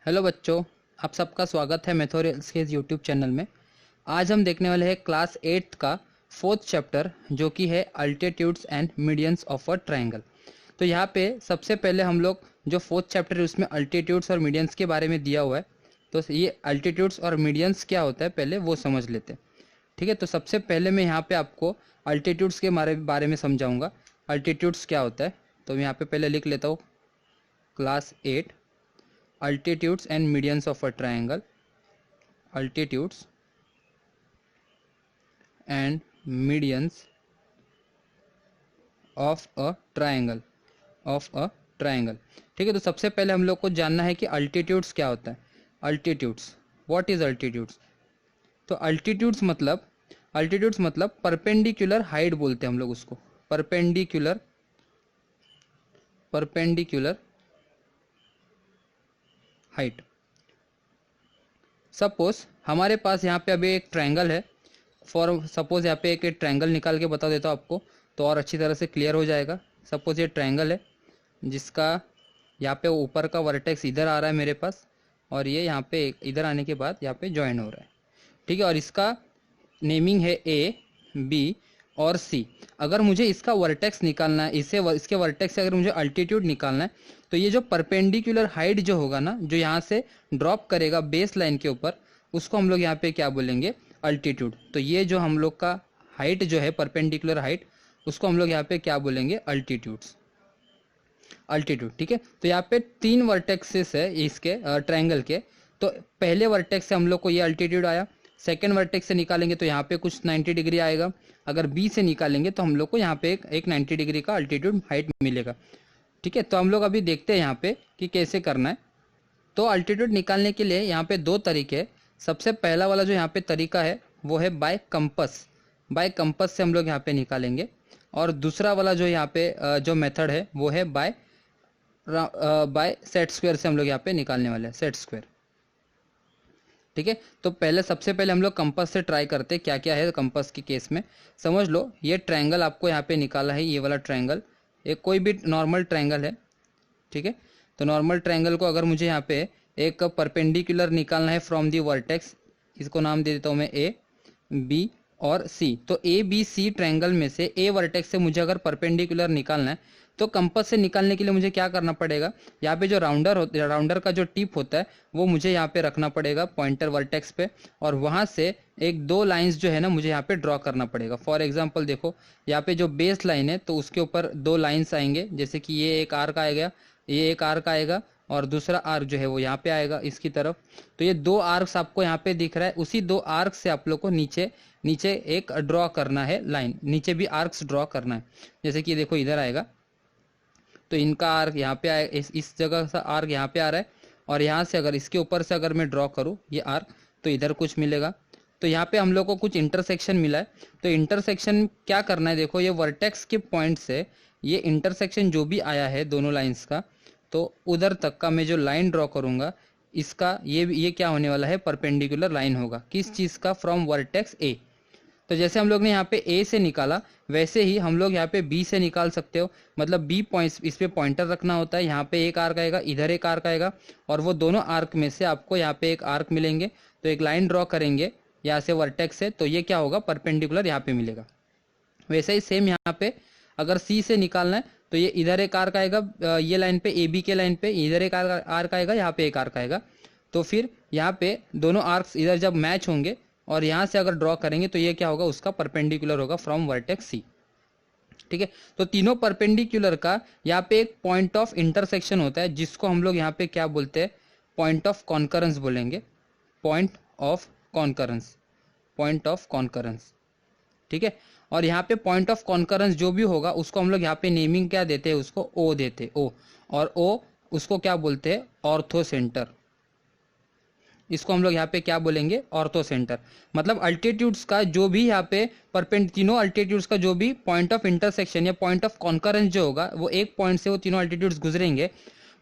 Hello बच्चों, आप सबका स्वागत है मैथोरियल्स के यूट्यूब चैनल में। आज हम देखने वाले हैं क्लास 8 का 4th चैप्टर जो कि है altitudes and medians of a triangle. तो यहाँ पे सबसे पहले हम लोग जो 4th चैप्टर है उसमें अल्टीट्यूड्स और मीडियंस के बारे में दिया हुआ है। तो ये अल्टीट्यूड्स और मीडियंस क्या होता है पहले वो समझ लेते हैं। ठीक है, तो सबसे पहले मैं यहाँ पे आपको अल्टीट्यूड्स के बारे में समझाऊँगा। अल्टीट्यूड्स क्या होता है तो मैं यहाँ पे पहले लिख लेता हूँ class 8 altitudes and medians of a triangle. Altitudes and medians of a triangle. ठीक है, तो सबसे पहले हम लोग को जानना है कि अल्टीट्यूड्स क्या होता है। Altitudes, what is altitudes? तो अल्टीट्यूड्स मतलब परपेंडिकुलर हाइट बोलते हैं हम लोग उसको। Perpendicular height. सपोज हमारे पास यहाँ पे अभी एक ट्रायंगल है। फॉर सपोज यहाँ पे एक ट्रायंगल निकाल के बता देता हूँ आपको तो और अच्छी तरह से क्लियर हो जाएगा। सपोज ये ट्रायंगल है जिसका यहाँ पे ऊपर का वर्टेक्स इधर आ रहा है मेरे पास और ये यहाँ पे इधर आने के बाद यहाँ पे ज्वाइन हो रहा है। ठीक है, और इसका नेमिंग है ए, बी और सी। अगर मुझे इसका वर्टेक्स निकालना है, इसके वर्टेक्स से अगर मुझे अल्टीट्यूड निकालना है तो ये जो परपेंडिकुलर हाइट जो होगा ना, जो यहाँ से ड्रॉप करेगा बेस लाइन के ऊपर, उसको हम लोग यहाँ पे क्या बोलेंगे? अल्टीट्यूड। तो ये जो हम लोग का हाइट जो है परपेंडिकुलर हाइट, उसको हम लोग यहाँ पे क्या बोलेंगे? अल्टीट्यूड। ठीक है, तो यहाँ पे 3 वर्टेक्सेस है इसके ट्रायंगल के। तो पहले वर्टेक्स से हम लोग को ये अल्टीट्यूड आया, सेकेंड वर्टेक्स से निकालेंगे तो यहाँ पे कुछ 90 डिग्री आएगा। अगर बी से निकालेंगे तो हम लोग को यहाँ पे एक 90 डिग्री का अल्टीट्यूड हाइट मिलेगा। ठीक है, तो हम लोग अभी देखते हैं यहाँ पे कि कैसे करना है। तो अल्टीट्यूड निकालने के लिए यहाँ पे 2 तरीके हैं। सबसे पहला वाला जो यहाँ पे तरीका है वो है बाय कंपस। बाय कंपस से हम लोग यहाँ पे निकालेंगे। और दूसरा वाला जो यहाँ पे जो मेथड है वो है बाय सेट स्क्वायर से हम लोग यहाँ पे निकालने वाले हैं, सेट स्क्वायर। ठीक है, तो सबसे पहले हम लोग कंपास से ट्राई करते हैं क्या क्या है कंपास के केस में। समझ लो ये ट्रायंगल आपको यहाँ पे निकाला है, ये वाला ट्रायंगल, एक कोई भी नॉर्मल ट्रायंगल है। ठीक है, तो नॉर्मल ट्रायंगल को अगर मुझे यहाँ पे एक परपेंडिकुलर निकालना है फ्रॉम दी वर्टेक्स, इसको नाम दे देता हूँ मैं ए, बी और सी। तो ए बी सी ट्रायंगल में से ए वर्टेक्स से मुझे अगर परपेंडिकुलर निकालना है तो कंपास से निकालने के लिए मुझे क्या करना पड़ेगा? यहाँ पे जो राउंडर का जो टिप होता है वो मुझे यहाँ पे रखना पड़ेगा पॉइंटर वर्टेक्स पे, और वहाँ से 1-2 लाइंस जो है ना मुझे यहाँ पे ड्रॉ करना पड़ेगा। फॉर एग्जांपल देखो यहाँ पे जो बेस लाइन है तो उसके ऊपर 2 लाइंस आएंगे, जैसे कि ये एक आर्क आएगा, ये एक आर्क आएगा और दूसरा आर्क जो है वो यहाँ पे आएगा इसकी तरफ। तो ये 2 आर्क्स आपको यहाँ पे दिख रहा है। उसी 2 आर्क से आप लोग को नीचे एक ड्रॉ करना है लाइन, नीचे भी आर्क्स ड्रॉ करना है। जैसे कि देखो इधर आएगा तो इनका आर्क यहाँ पे आए, इस जगह से आर्क यहाँ पे आ रहा है और यहाँ से अगर इसके ऊपर से अगर मैं ड्रॉ करूँ ये आर्क तो इधर कुछ मिलेगा। तो यहाँ पे हम लोग को कुछ इंटरसेक्शन मिला है। तो इंटरसेक्शन क्या करना है? देखो ये वर्टेक्स के पॉइंट से ये इंटरसेक्शन जो भी आया है दोनों लाइंस का, तो उधर तक का मैं जो लाइन ड्रॉ करूँगा इसका ये क्या होने वाला है? परपेंडिकुलर लाइन होगा। किस चीज़ का? फ्रॉम वर्टेक्स ए। तो जैसे हम लोग ने यहाँ पे ए से निकाला वैसे ही हम लोग यहाँ पे बी से निकाल सकते हो। मतलब बी पॉइंट, इस पे पॉइंटर रखना होता है। यहाँ पे एक आर्क आएगा, इधर एक आर्क आएगा और वो दोनों आर्क में से आपको यहाँ पे एक आर्क मिलेंगे। तो एक लाइन ड्रॉ करेंगे यहाँ से वर्टेक्स से, तो ये क्या होगा? परपेंडिकुलर यहाँ पे मिलेगा। वैसे ही सेम यहाँ पे अगर सी से निकालना है तो ये इधर एक आर्क आएगा, ये लाइन पे ए बी के लाइन पे इधर एक आर्क आएगा, यहाँ पे एक आर्क आएगा। तो फिर यहाँ पे दोनों आर्क्स इधर जब मैच होंगे और यहाँ से अगर ड्रॉ करेंगे तो ये क्या होगा? उसका परपेंडिकुलर होगा फ्रॉम वर्टेक्स सी। ठीक है, तो तीनों परपेंडिकुलर का यहाँ पे एक पॉइंट ऑफ इंटरसेक्शन होता है जिसको हम लोग यहाँ पे क्या बोलते हैं? पॉइंट ऑफ कॉन्करेंस बोलेंगे। Point of concurrence. ठीक है, और यहाँ पे पॉइंट ऑफ कॉन्करेंस जो भी होगा उसको हम लोग यहाँ पे नेमिंग क्या देते हैं? उसको ओ देते हैं, ओ। और ओ उसको क्या बोलते हैं? Ortho centre. इसको हम लोग यहाँ पे क्या बोलेंगे? Ortho centre. मतलब अल्टीट्यूड्स का जो भी यहाँ पे तीनों अल्टीट्यूड्स का जो भी पॉइंट ऑफ इंटरसेक्शन या पॉइंट ऑफ कॉन्करेंस जो होगा वो एक पॉइंट से वो तीनों अल्टीट्यूड्स गुजरेंगे,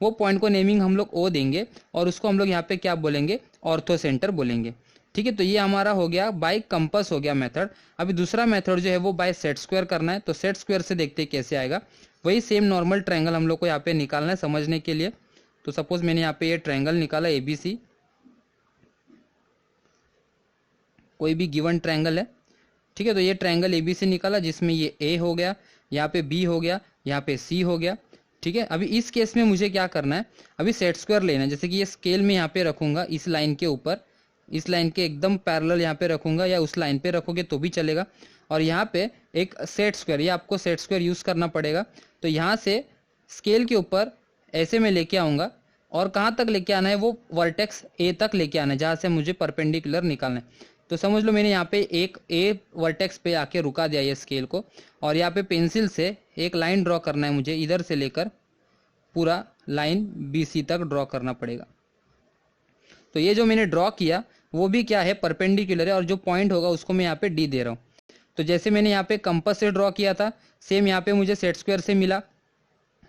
वो पॉइंट को नेमिंग हम लोग ओ देंगे और उसको हम लोग यहाँ पे क्या बोलेंगे? ऑर्थो सेंटर बोलेंगे। ठीक है, तो ये हमारा हो गया बाय कंपास हो गया मेथड। अभी दूसरा मेथड जो है वो बाय सेट स्क्वायर करना है। तो सेट स्क्वायर से देखते हैं कैसे आएगा। वही सेम नॉर्मल ट्रायंगल हम लोग को यहाँ पे निकालना है समझने के लिए। तो सपोज मैंने यहाँ पे ये ट्रायंगल निकाला ABC, कोई भी गिवन ट्रायंगल है, ठीक है। तो ये ट्रायंगल ABC निकाला जिसमें ये A हो गया, यहाँ पे B हो गया, यहाँ पे C हो गया, ठीक है। अभी इस केस में मुझे क्या करना है, अभी सेट स्क्वायर लेना है। जैसे कि ये स्केल में यहाँ पे रखूंगा इस लाइन के ऊपर, इस लाइन के एकदम पैरेलल यहाँ पे रखूंगा, या उस लाइन पे रखोगे तो भी चलेगा। और यहाँ पे एक सेट स्क्वायर, ये आपको सेट स्क्वायर यूज करना पड़ेगा। तो यहाँ से स्केल के ऊपर ऐसे में लेके आऊंगा, और कहाँ तक लेके आना है, वो वर्टेक्स A तक लेके आना है जहाँ से मुझे परपेंडिकुलर निकालना है। तो समझ लो मैंने यहाँ पे एक A वर्टेक्स पे आके रुका दिया ये स्केल को, और यहाँ पे पेंसिल से एक लाइन ड्रॉ करना है मुझे, इधर से लेकर पूरा लाइन BC तक ड्रॉ करना पड़ेगा। तो ये जो मैंने ड्रॉ किया वो भी क्या है, परपेंडिकुलर है, और जो पॉइंट होगा उसको मैं यहाँ पे D दे रहा हूँ। तो जैसे मैंने यहाँ पे कंपास से ड्रॉ किया था, सेम यहाँ पे मुझे सेट स्क्वायर से मिला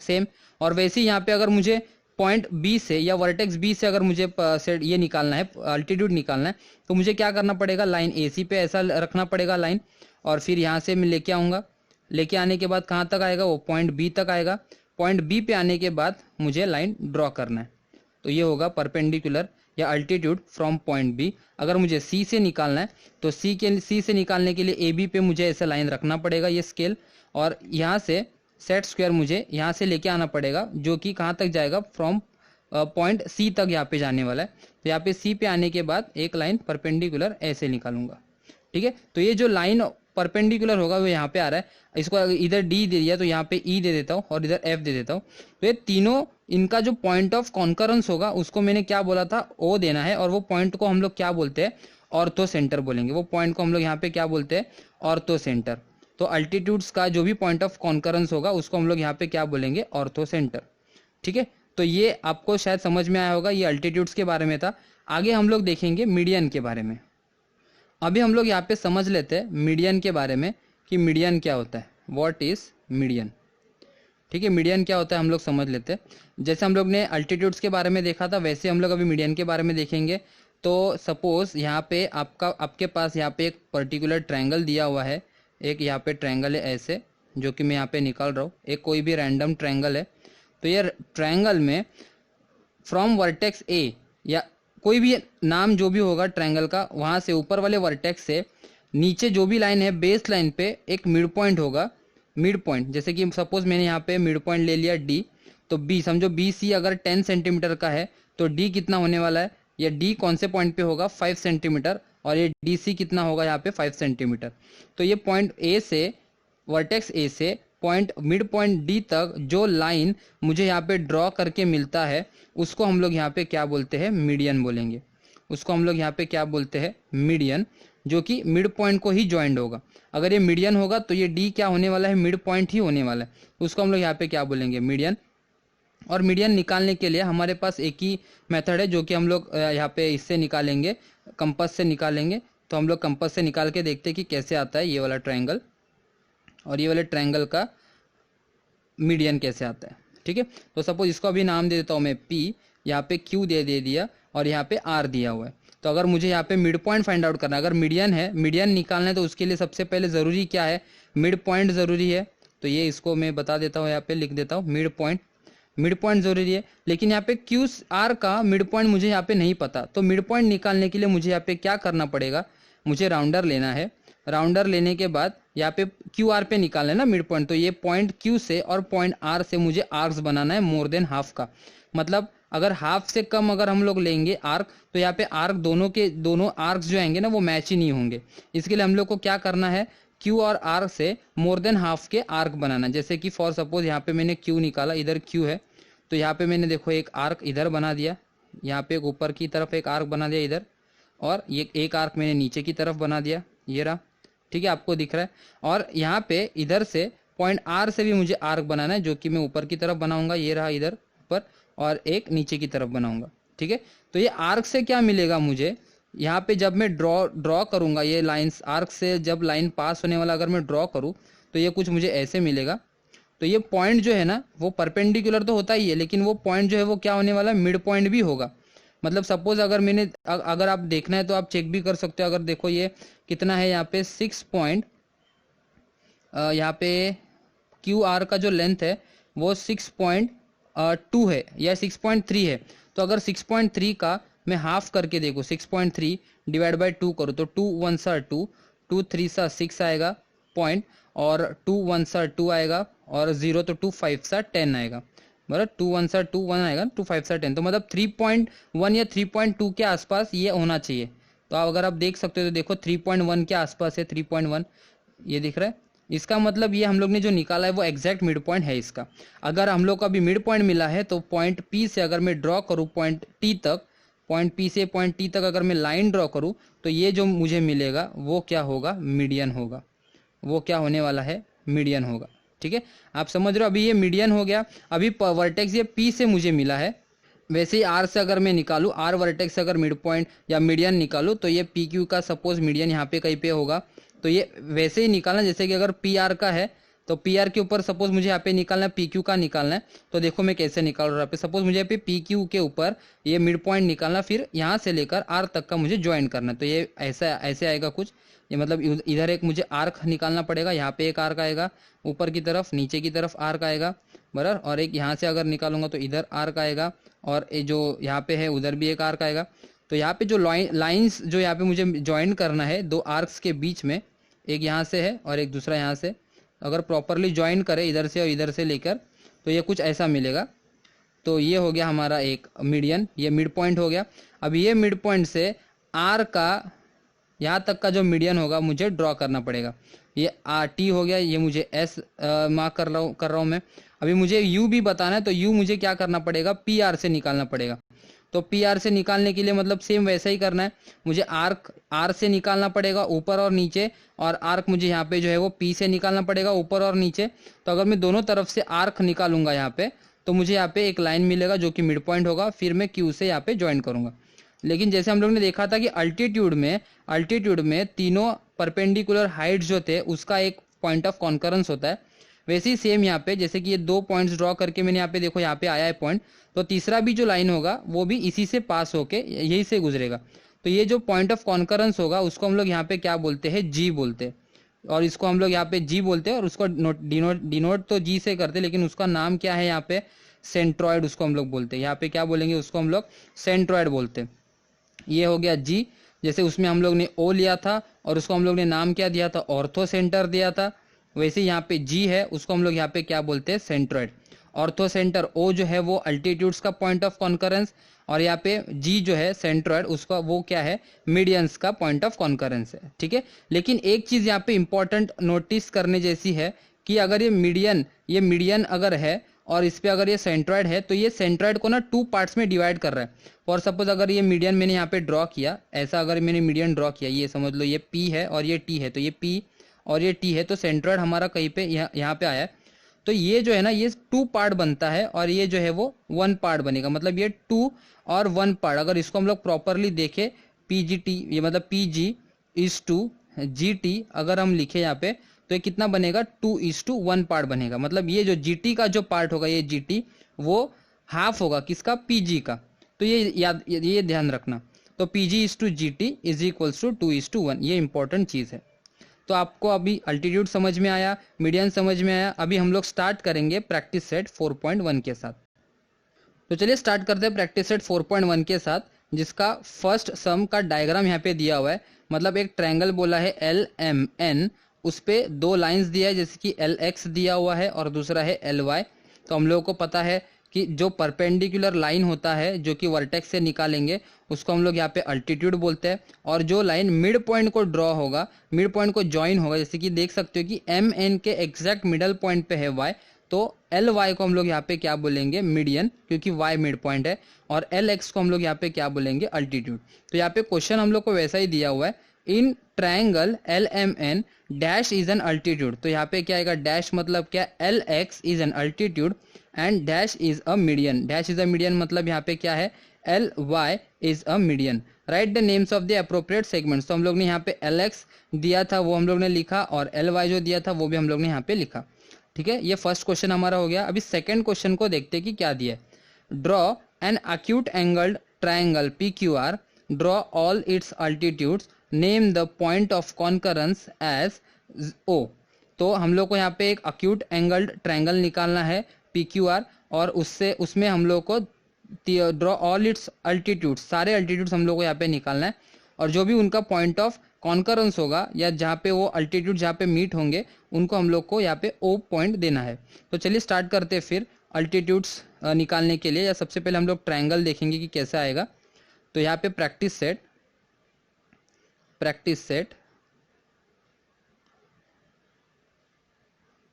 सेम। और वैसे ही यहाँ पे अगर मुझे पॉइंट B से या वर्टेक्स B से अगर मुझे सेट ये निकालना है, अल्टीट्यूड निकालना है, तो मुझे क्या करना पड़ेगा, लाइन AC पे ऐसा रखना पड़ेगा लाइन, और फिर यहाँ से मैं लेके आऊँगा। लेके आने के बाद कहाँ तक आएगा, वो पॉइंट B तक आएगा। पॉइंट B पे आने के बाद मुझे लाइन ड्रॉ करना है, तो ये होगा परपेंडिकुलर या अल्टीट्यूड फ्रॉम पॉइंट B। अगर मुझे C से निकालना है तो C से निकालने के लिए AB पे मुझे ऐसा लाइन रखना पड़ेगा ये स्केल, और यहाँ से सेट स्क्वायर मुझे यहाँ से लेके आना पड़ेगा, जो कि कहाँ तक जाएगा, फ्रॉम पॉइंट C तक यहाँ पे जाने वाला है। तो यहाँ पे C पे आने के बाद एक लाइन परपेंडिकुलर ऐसे निकालूंगा, ठीक है। तो ये जो लाइन परपेंडिकुलर होगा वो यहाँ पे आ रहा है, इसको इधर D दे दिया तो यहाँ पे E दे देता हूँ, और इधर F दे देता हूँ। तो ये तीनों, इनका जो पॉइंट ऑफ कॉन्करेंस होगा उसको मैंने क्या बोला था, O देना है, और वो पॉइंट को हम लोग क्या बोलते हैं, ऑर्थो सेंटर बोलेंगे। वो पॉइंट को हम लोग यहाँ पे क्या बोलते हैं, ऑर्थो सेंटर। तो अल्टीट्यूड्स का जो भी पॉइंट ऑफ कॉन्करेंस होगा उसको हम लोग यहाँ पे क्या बोलेंगे, ऑर्थो सेंटर, ठीक है। तो ये आपको शायद समझ में आया होगा, ये अल्टीट्यूड्स के बारे में था। आगे हम लोग देखेंगे मीडियन के बारे में। अभी हम लोग यहाँ पे समझ लेते हैं मीडियन के बारे में कि मीडियन क्या होता है, व्हाट इज मीडियन, ठीक है। मीडियन क्या होता है हम लोग समझ लेते हैं। जैसे हम लोग ने अल्टीट्यूड्स के बारे में देखा था, वैसे हम लोग अभी मीडियन के बारे में देखेंगे। तो सपोज यहाँ पे आपके पास यहाँ पे एक पर्टिकुलर ट्रायंगल दिया हुआ है, एक यहाँ पे ट्रायंगल है ऐसे, जो कि मैं यहाँ पे निकाल रहा हूँ, एक कोई भी रैंडम ट्रायंगल है। तो ये ट्रायंगल में फ्रॉम वर्टेक्स A, या कोई भी नाम जो भी होगा ट्रायंगल का, वहाँ से ऊपर वाले वर्टेक्स से नीचे जो भी लाइन है बेस लाइन पे एक मिड पॉइंट होगा। मिड पॉइंट जैसे कि सपोज मैंने यहाँ पे मिड पॉइंट ले लिया D, तो B समझो BC अगर 10 सेंटीमीटर का है तो D कितना होने वाला है, या D कौन से पॉइंट पे होगा, 5 सेंटीमीटर, और ये DC कितना होगा यहाँ पे 5 सेंटीमीटर। तो ये पॉइंट A से, वर्टेक्स A से पॉइंट मिड पॉइंट D तक जो लाइन मुझे यहाँ पे ड्रॉ करके मिलता है उसको हम लोग यहाँ पे क्या बोलते हैं, मीडियन बोलेंगे। उसको हम लोग यहाँ पे क्या बोलते हैं, मीडियन, जो कि मिड पॉइंट को ही ज्वाइंट होगा। अगर ये मीडियन होगा तो ये D क्या होने वाला है, मिड पॉइंट ही होने वाला है, उसको हम लोग यहाँ पे क्या बोलेंगे, मीडियन। और मीडियन निकालने के लिए हमारे पास एक ही मेथड है, जो कि हम लोग यहाँ पे इससे निकालेंगे, कंपास से निकालेंगे। तो हम लोग कंपास से निकाल के देखते हैं कि कैसे आता है ये वाला ट्रायंगल, और ये वाले ट्रायंगल का मीडियन कैसे आता है, ठीक है। तो सपोज इसको अभी नाम दे देता हूँ मैं P, यहाँ पे Q दे दिया, और यहाँ पे R दिया हुआ है। तो अगर मुझे यहाँ पे मिड पॉइंट फाइंड आउट करना है, अगर मीडियन है, मीडियन निकालना है, तो उसके लिए सबसे पहले ज़रूरी क्या है, मिड पॉइंट ज़रूरी है। तो ये इसको मैं बता देता हूँ, यहाँ पे लिख देता हूँ, मिड पॉइंट ज़रूरी है। लेकिन यहाँ पे क्यू आर का मिड पॉइंट मुझे यहाँ पे नहीं पता, तो मिड पॉइंट निकालने के लिए मुझे यहाँ पे क्या करना पड़ेगा, मुझे राउंडर लेना है। राउंडर लेने के बाद यहाँ पे क्यू आर पे निकालना है ना मिड पॉइंट, तो ये पॉइंट क्यू से और पॉइंट आर से मुझे आर्क्स बनाना है मोर देन हाफ का। मतलब अगर हाफ से कम अगर हम लोग लेंगे आर्क, तो यहाँ पे आर्क दोनों आर्क्स जो आएंगे ना वो मैच ही नहीं होंगे। इसके लिए हम लोग को क्या करना है, क्यू और आर से मोर देन हाफ के आर्क बनाना। जैसे कि फॉर सपोज यहाँ पे मैंने क्यू निकाला, इधर क्यू है, तो यहाँ पे मैंने देखो एक आर्क इधर बना दिया, यहाँ पे एक ऊपर की तरफ एक आर्क बना दिया इधर, और ये एक आर्क मैंने नीचे की तरफ बना दिया, ये रहा, ठीक है, आपको दिख रहा है। और यहाँ पे इधर से पॉइंट आर से भी मुझे आर्क बनाना है, जो कि मैं ऊपर की तरफ बनाऊंगा, ये रहा इधर ऊपर, और एक नीचे की तरफ बनाऊंगा, ठीक है। तो ये आर्क से क्या मिलेगा मुझे, यहाँ पे जब मैं ड्रॉ करूंगा ये लाइंस, आर्क से जब लाइन पास होने वाला अगर मैं ड्रॉ करूँ तो ये कुछ मुझे ऐसे मिलेगा। तो ये पॉइंट जो है ना वो परपेंडिकुलर तो होता ही है, लेकिन वो पॉइंट जो है वो क्या होने वाला है, मिड पॉइंट भी होगा। मतलब सपोज अगर आप देखना है तो आप चेक भी कर सकते हो। अगर देखो ये कितना है, यहाँ पे 6 पॉइंट, यहाँ पे क्यू आर का जो लेंथ है वो 6.8 2 है या 6.3 है, तो अगर 6.3 का मैं हाफ करके देखो 6.3 डिवाइड बाई 2 करूँ तो 2 1 सा 2, 2 3 सा 6 आएगा पॉइंट, और 2 1 सा 2 आएगा, और 0 तो 2 5 सा 10 आएगा, बराबर। 2 1 सा 2 1 आएगा, 2 5 सा 10, तो मतलब 3.1 या 3.2 के आसपास ये होना चाहिए। तो अगर आप देख सकते हो तो देखो 3.1 के आसपास है, 3.1 ये दिख रहा है। इसका मतलब ये हम लोग ने जो निकाला है वो एग्जैक्ट मिड पॉइंट है इसका। अगर हम लोग को अभी मिड पॉइंट मिला है तो पॉइंट पी से अगर मैं ड्रॉ करूँ पॉइंट टी तक, पॉइंट पी से पॉइंट टी तक अगर मैं लाइन ड्रॉ करूँ तो ये जो मुझे मिलेगा वो क्या होगा, मीडियन होगा। वो क्या होने वाला है, मीडियन होगा। ठीक है, आप समझ रहे हो। अभी ये मीडियन हो गया। अभी वर्टेक्स ये पी से मुझे मिला है, वैसे ही आर से अगर मैं निकालूं, आर वर्टेक्स से अगर मिड पॉइंट या मीडियन निकालूं तो ये पी क्यू का सपोज मीडियन यहाँ पे कहीं पे होगा, तो ये वैसे ही निकालना जैसे कि अगर पी आर का है तो पी आर के ऊपर सपोज मुझे यहाँ पे निकालना है, पी क्यू का निकालना है। तो देखो मैं कैसे निकाल रहा हूँ, सपोज मुझे यहाँ पे पी क्यू के ऊपर ये मिड पॉइंट निकालना, फिर यहाँ से लेकर आर तक का मुझे ज्वाइन करना है। तो ये ऐसा ऐसे आएगा कुछ, ये मतलब इधर एक मुझे आर्क निकालना पड़ेगा, यहाँ पे एक आर्क आएगा ऊपर की तरफ, नीचे की तरफ आर्क आएगा, बराबर। और एक यहाँ से अगर निकालूंगा तो इधर आर्क आएगा, और ये जो यहाँ पे है उधर भी एक आर्क आएगा। तो यहाँ पे जो लाइंस जो यहाँ पे मुझे ज्वाइन करना है दो आर्क्स के बीच में, एक यहाँ से है और एक दूसरा यहाँ से, अगर प्रॉपरली ज्वाइन करें इधर से और इधर से लेकर तो ये कुछ ऐसा मिलेगा। तो ये हो गया हमारा एक मीडियन, ये मिड पॉइंट हो गया। अब ये मिड पॉइंट से आर का यहाँ तक का जो मीडियन होगा मुझे ड्रॉ करना पड़ेगा। ये आर टी हो गया, ये मुझे एस मार्क कर रहा हूँ मैं। अभी मुझे यू भी बताना है, तो यू मुझे क्या करना पड़ेगा, पी आर से निकालना पड़ेगा। तो पी आर से निकालने के लिए मतलब सेम वैसा ही करना है, मुझे आर्क आर से निकालना पड़ेगा ऊपर और नीचे, और आर्क मुझे यहाँ पे जो है वो पी से निकालना पड़ेगा ऊपर और नीचे। तो अगर मैं दोनों तरफ से आर्क निकालूंगा यहाँ पे तो मुझे यहाँ पे एक लाइन मिलेगा जो कि मिड पॉइंट होगा, फिर मैं क्यू से यहाँ पे ज्वाइन करूंगा। लेकिन जैसे हम लोग ने देखा था कि अल्टीट्यूड में तीनों परपेंडिकुलर हाइट जो थे उसका एक पॉइंट ऑफ कॉन्करेंस होता है, वैसे ही सेम यहाँ पे जैसे कि ये दो पॉइंट्स ड्रॉ करके मैंने यहाँ पे देखो यहाँ पे आया है पॉइंट, तो तीसरा भी जो लाइन होगा वो भी इसी से पास होके यही से गुजरेगा। तो ये जो पॉइंट ऑफ कॉन्करेंस होगा उसको हम लोग यहाँ पे क्या बोलते हैं, जी बोलते हैं, और इसको हम लोग यहाँ पे जी बोलते हैं, और उसको डिनोट तो जी से करते, लेकिन उसका नाम क्या है यहाँ पे, सेंट्रॉइड उसको हम लोग बोलते हैं। यहाँ पे क्या बोलेंगे, उसको हम लोग सेंट्रॉइड बोलते हैं। ये हो गया जी, जैसे उसमें हम लोग ने ओ लिया था और उसको हम लोग ने नाम क्या दिया था, ऑर्थो सेंटर दिया था, वैसे यहाँ पे जी है उसको हम लोग यहाँ पे क्या बोलते हैं, सेंट्रॉइड। ऑर्थो सेंटर ओ जो है वो अल्टीट्यूड्स का पॉइंट ऑफ कॉन्करेंस, और यहाँ पे जी जो है सेंट्रॉइड उसका वो क्या है, मीडियंस का पॉइंट ऑफ कॉन्करेंस है। ठीक है, लेकिन एक चीज यहाँ पे इंपॉर्टेंट नोटिस करने जैसी है कि अगर ये मीडियन अगर है और इस पे अगर ये सेंट्रॉइड है तो ये सेंट्रॉइड को ना 2 पार्ट्स में डिवाइड कर रहा है। फॉर सपोज अगर ये मीडियन मैंने यहाँ पे ड्रॉ किया, ऐसा अगर मैंने मीडियन ड्रॉ किया, ये समझ लो ये पी है और ये टी है, तो ये पी और ये टी है, तो सेंट्रॉइड हमारा कहीं पे यहाँ पे आया है। तो ये जो है ना ये 2 पार्ट बनता है और ये जो है वो 1 पार्ट बनेगा, मतलब ये 2 और 1 पार्ट। अगर इसको हम लोग प्रॉपरली देखें, पी जी टी, ये मतलब P G is to G T अगर हम लिखे यहाँ पे तो ये कितना बनेगा, 2:1 पार्ट बनेगा। मतलब ये जो जीटी का जो पार्ट होगा, ये जीटी वो हाफ होगा किसका, पीजी का। तो ये ध्यान रखना। तो PG is to GT is equals to 2:1, ये इंपॉर्टेंट चीज है। तो आपको अभी अल्टीट्यूड समझ में आया, मीडियन समझ में आया। अभी हम लोग स्टार्ट करेंगे प्रैक्टिस सेट 4.1 के साथ। तो चलिए स्टार्ट करते हैं प्रैक्टिस सेट 4.1 के साथ, जिसका फर्स्ट सम का डायग्राम यहाँ पे दिया हुआ है। मतलब एक ट्रायंगल बोला है LMN, उस पे 2 लाइंस दिया है, जैसे कि LX दिया हुआ है और दूसरा है LY। तो हम लोगों को पता है कि जो परपेंडिकुलर लाइन होता है जो कि वर्टेक्स से निकालेंगे उसको हम लोग यहाँ पे अल्टीट्यूड बोलते हैं, और जो लाइन मिड पॉइंट को ड्रॉ होगा, मिड पॉइंट को ज्वाइन होगा, जैसे कि देख सकते हो कि MN के एग्जैक्ट मिडल पॉइंट पे है Y, तो LY को हम लोग यहाँ पे क्या बोलेंगे, मीडियन, क्योंकि Y मिड पॉइंट है, और LX को हम लोग यहाँ पे क्या बोलेंगे, अल्टीट्यूड। तो यहाँ पे क्वेश्चन हम लोग को वैसा ही दिया हुआ है, in triangle LMN dash is an altitude. तो यहाँ पे क्या आएगा, डैश मतलब क्या, LX is an altitude and dash is a median. Dash is a median मतलब यहाँ पे क्या है, LY is a median. Right the names of the appropriate segments. तो हम लोग ने यहाँ पे LX दिया था वो हम लोग ने लिखा, और LY जो दिया था वो भी हम लोग ने यहाँ पे लिखा। ठीक है, ये फर्स्ट क्वेश्चन हमारा हो गया। अभी सेकंड क्वेश्चन को देखते हैं कि क्या दिया है। Draw an acute angled triangle PQR, draw all its altitudes, name the point of concurrence as O। तो हम लोग को यहाँ पे एक acute angled triangle निकालना है PQR, और उससे उसमें हम लोग को ड्रॉ ऑल इट्स अल्टीट्यूड, सारे अल्टीट्यूड्स हम लोग को यहाँ पे निकालना है, और जो भी उनका पॉइंट ऑफ कॉन्करेंस होगा या जहाँ पे वो अल्टीट्यूड जहाँ पे मीट होंगे उनको हम लोग को यहाँ पे ओ पॉइंट देना है। तो चलिए स्टार्ट करते हैं फिर अल्टीट्यूड्स निकालने के लिए। या सबसे पहले हम लोग ट्रायंगल देखेंगे कि कैसा आएगा। तो यहाँ पे प्रैक्टिस सेट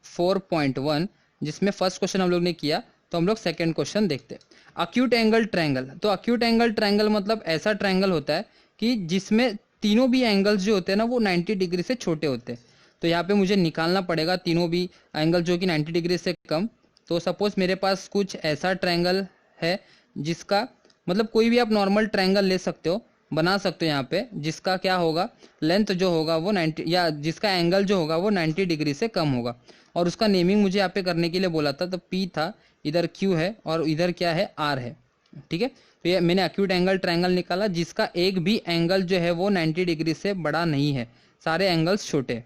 4.1 जिसमें फर्स्ट क्वेश्चन हम लोग ने किया, तो हम लोग सेकंड क्वेश्चन देखते हैं। Acute angle triangle. तो अक्यूट एंगल ट्रायंगल मतलब ऐसा ट्रायंगल होता है कि जिसमें तीनों भी एंगल्स जो होते हैं ना वो 90 डिग्री से छोटे होते हैं। तो यहाँ पे मुझे निकालना पड़ेगा तीनों भी एंगल जो कि 90 डिग्री से कम। तो सपोज मेरे पास कुछ ऐसा ट्रायंगल है जिसका मतलब कोई भी आप नॉर्मल ट्रायंगल ले सकते हो, बना सकते हो यहाँ पे, जिसका क्या होगा लेंथ जो होगा वो 90 या जिसका एंगल जो होगा वो 90 डिग्री से कम होगा। और उसका नेमिंग मुझे यहाँ पे करने के लिए बोला था, तो P था, इधर Q है और इधर क्या है R है। ठीक है, तो ये मैंने अक्यूट एंगल ट्रायंगल निकाला जिसका एक भी एंगल जो है वो 90 डिग्री से बड़ा नहीं है, सारे एंगल्स छोटे।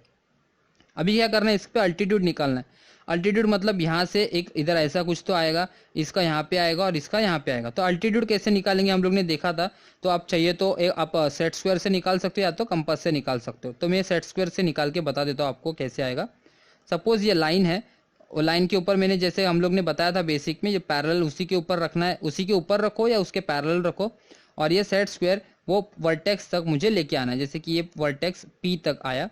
अभी क्या करना है, इस पे अल्टीट्यूड निकालना है। अल्टीट्यूड मतलब यहाँ से एक इधर ऐसा कुछ तो आएगा, इसका यहाँ पे आएगा और इसका यहाँ पे आएगा। तो अल्टीट्यूड कैसे निकालेंगे हम लोग ने देखा था। तो आप चाहिए तो आप सेट स्क्वायर से निकाल सकते हो या तो कंपास से निकाल सकते हो। तो मैं सेट स्क्वायर से निकाल के बता देता हूँ आपको कैसे आएगा। सपोज ये लाइन है, और लाइन के ऊपर मैंने जैसे हम लोग ने बताया था बेसिक में, ये पैरेलल उसी के ऊपर रखना है, उसी के ऊपर रखो या उसके पैरेलल रखो। और ये सेट स्क्वायर वो वर्टेक्स तक मुझे लेके आना है। जैसे कि ये वर्टेक्स P तक आया,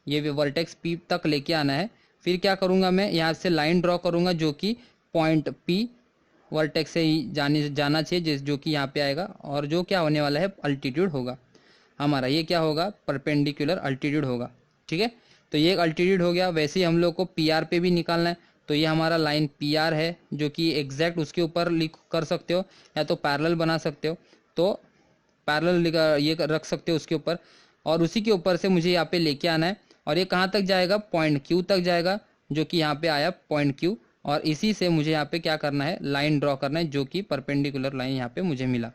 ये वर्टेक्स P तक लेके आना है। फिर क्या करूँगा, मैं यहाँ से लाइन ड्रॉ करूँगा जो कि पॉइंट P वर्टेक्स से ही जाना चाहिए, जो कि यहाँ पे आएगा। और जो क्या होने वाला है अल्टीट्यूड होगा हमारा, ये क्या होगा परपेंडिकुलर अल्टीट्यूड होगा। ठीक है, तो ये एक अल्टीट्यूड हो गया। वैसे ही हम लोग को PR पे भी निकालना है। तो ये हमारा लाइन PR है जो कि एग्जैक्ट उसके ऊपर लिख कर सकते हो या तो पैरेलल बना सकते हो। तो पैरेलल ये रख सकते हो उसके ऊपर, और उसी के ऊपर से मुझे यहाँ पे लेके आना है। और ये कहाँ तक जाएगा, पॉइंट Q तक जाएगा, जो कि यहाँ पे आया पॉइंट Q। और इसी से मुझे यहाँ पे क्या करना है, लाइन ड्रॉ करना है जो कि परपेंडिकुलर लाइन यहाँ पे मुझे मिला।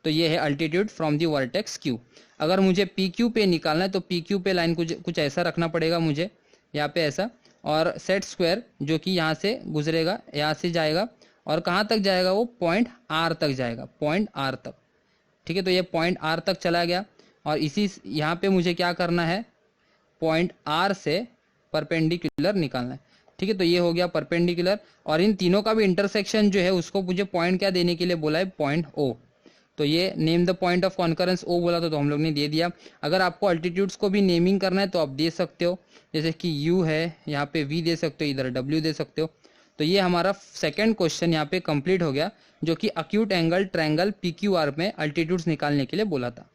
तो ये है altitude from the vertex Q। अगर मुझे PQ पे निकालना है तो PQ पे लाइन कुछ ऐसा रखना पड़ेगा मुझे, यहाँ पे ऐसा। और सेट स्क्वायर जो कि यहाँ से गुजरेगा, यहाँ से जाएगा और कहाँ तक जाएगा, वो पॉइंट R तक जाएगा, पॉइंट R तक। ठीक है, तो ये पॉइंट R तक चला गया। और इसी यहाँ पे मुझे क्या करना है, पॉइंट R से परपेंडिकुलर निकालना है। ठीक है, तो ये हो गया परपेंडिकुलर। और इन तीनों का भी इंटरसेक्शन जो है उसको मुझे पॉइंट क्या देने के लिए बोला है, पॉइंट O। तो ये name the point of concurrence O बोला था, तो हम लोग ने दे दिया। अगर आपको अल्टीट्यूड्स को भी नेमिंग करना है तो आप दे सकते हो, जैसे कि U है, यहाँ पे V दे सकते हो, इधर W दे सकते हो। तो ये हमारा सेकंड क्वेश्चन यहाँ पे कंप्लीट हो गया, जो कि अक्यूट एंगल ट्रायंगल PQR में अल्टीट्यूड्स निकालने के लिए बोला था।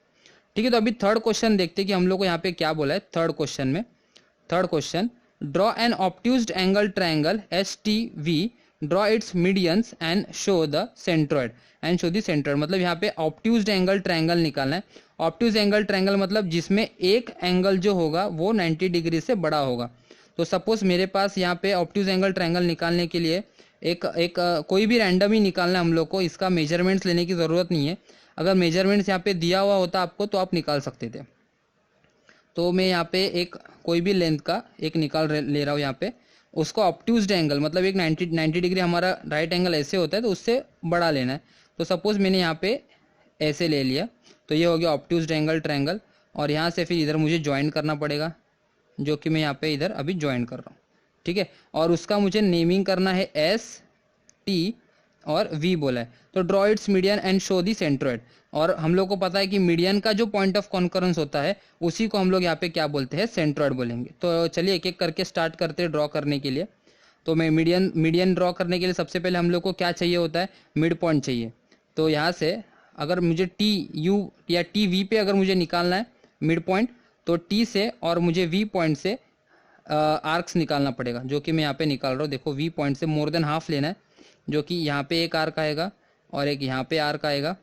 ठीक है, तो अभी थर्ड क्वेश्चन देखते हैं कि हम लोग को यहाँ पे क्या बोला है। Third question, draw an obtuse angle triangle STV, draw its medians and show the centroid मतलब यहाँ पे ऑब्ट्यूज्ड एंगल ट्रायंगल निकालना है। ऑब्ट्यूज एंगल ट्रायंगल मतलब जिसमें एक एंगल जो होगा वो 90 डिग्री से बड़ा होगा। तो सपोज मेरे पास यहाँ पे ऑब्ट्यूज एंगल ट्रायंगल निकालने के लिए एक कोई भी रैंडम ही निकालना है हम लोग को, इसका मेजरमेंट्स लेने की ज़रूरत नहीं है। अगर मेजरमेंट्स यहाँ पे दिया हुआ होता आपको तो आप निकाल सकते थे। तो मैं यहाँ पे एक कोई भी लेंथ का एक ले रहा हूँ यहाँ पे, उसको ऑब्ट्यूज्ड एंगल मतलब एक 90 डिग्री हमारा राइट एंगल ऐसे होता है तो उससे बड़ा लेना है। तो सपोज मैंने यहाँ पे ऐसे ले लिया, तो ये हो गया ऑब्ट्यूज्ड एंगल ट्रायंगल। और यहाँ से फिर इधर मुझे ज्वाइन करना पड़ेगा, जो कि मैं यहाँ पे इधर अभी ज्वाइन कर रहा हूँ। ठीक है, और उसका मुझे नेमिंग करना है S T और V बोला है। तो draw it's median and show the centroid. और हम लोग को पता है कि मीडियन का जो पॉइंट ऑफ कॉन्करेंस होता है उसी को हम लोग यहाँ पे क्या बोलते हैं, सेंट्रोइड बोलेंगे। तो चलिए एक एक करके स्टार्ट करते हैं ड्रॉ करने के लिए। तो मैं मीडियन ड्रॉ करने के लिए सबसे पहले हम लोग को क्या चाहिए होता है, मिड पॉइंट चाहिए। तो यहाँ से अगर मुझे TU या TV पे अगर मुझे निकालना है मिड पॉइंट, तो T से और मुझे V पॉइंट से आर्क्स निकालना पड़ेगा, जो कि मैं यहाँ पे निकाल रहा हूँ। देखो V पॉइंट से मोर देन हाफ लेना है, जो कि यहाँ पे एक आर्क आएगा और एक यहाँ पे आर्क आएगा।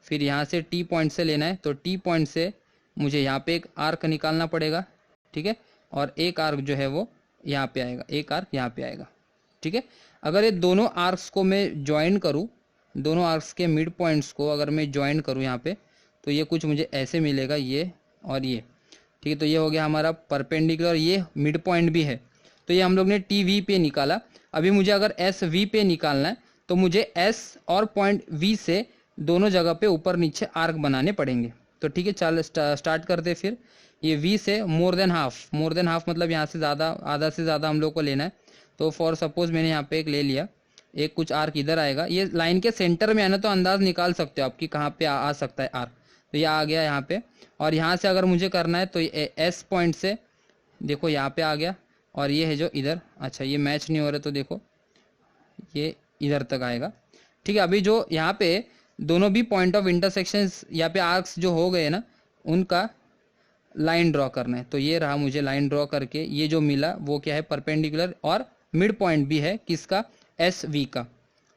फिर यहाँ से T पॉइंट से लेना है, तो T पॉइंट से मुझे यहाँ पे एक आर्क निकालना पड़ेगा। ठीक है, और एक आर्क जो है वो यहाँ पे आएगा, एक आर्क यहाँ पे आएगा। ठीक है, अगर ये दोनों आर्क्स को मैं ज्वाइन करूँ, दोनों आर्क्स के मिड पॉइंट्स को अगर मैं ज्वाइन करूँ यहाँ पे, तो ये कुछ मुझे ऐसे मिलेगा, ये और ये। ठीक है, तो ये हो गया हमारा परपेंडिकुलर, ये मिड पॉइंट भी है। तो ये हम लोग ने TV पे निकाला। अभी मुझे अगर SV पे निकालना है तो मुझे एस और पॉइंट वी से दोनों जगह पे ऊपर नीचे आर्क बनाने पड़ेंगे। तो ठीक है, चल स्टार्ट करते फिर। ये वी से मोर देन हाफ मतलब यहाँ से ज़्यादा, आधा से ज़्यादा हम लोग को लेना है। तो फॉर सपोज मैंने यहाँ पे एक ले लिया, एक कुछ आर्क इधर आएगा, ये लाइन के सेंटर में आना, तो अंदाज निकाल सकते हो आपकी कहाँ पे आ सकता है आर्क। तो ये आ गया यहाँ पे, और यहाँ से अगर मुझे करना है तो एस पॉइंट से देखो यहाँ पे आ गया, और ये है जो इधर, अच्छा ये मैच नहीं हो रहा, तो देखो ये इधर तक आएगा। ठीक है, अभी जो यहाँ पे दोनों भी पॉइंट ऑफ इंटरसेक्शन यहाँ पे आर्क्स जो हो गए ना, उनका लाइन ड्रॉ करना है। तो ये रहा, मुझे लाइन ड्रॉ करके ये जो मिला वो क्या है, परपेंडिकुलर, और मिड पॉइंट भी है किसका, एस वी का।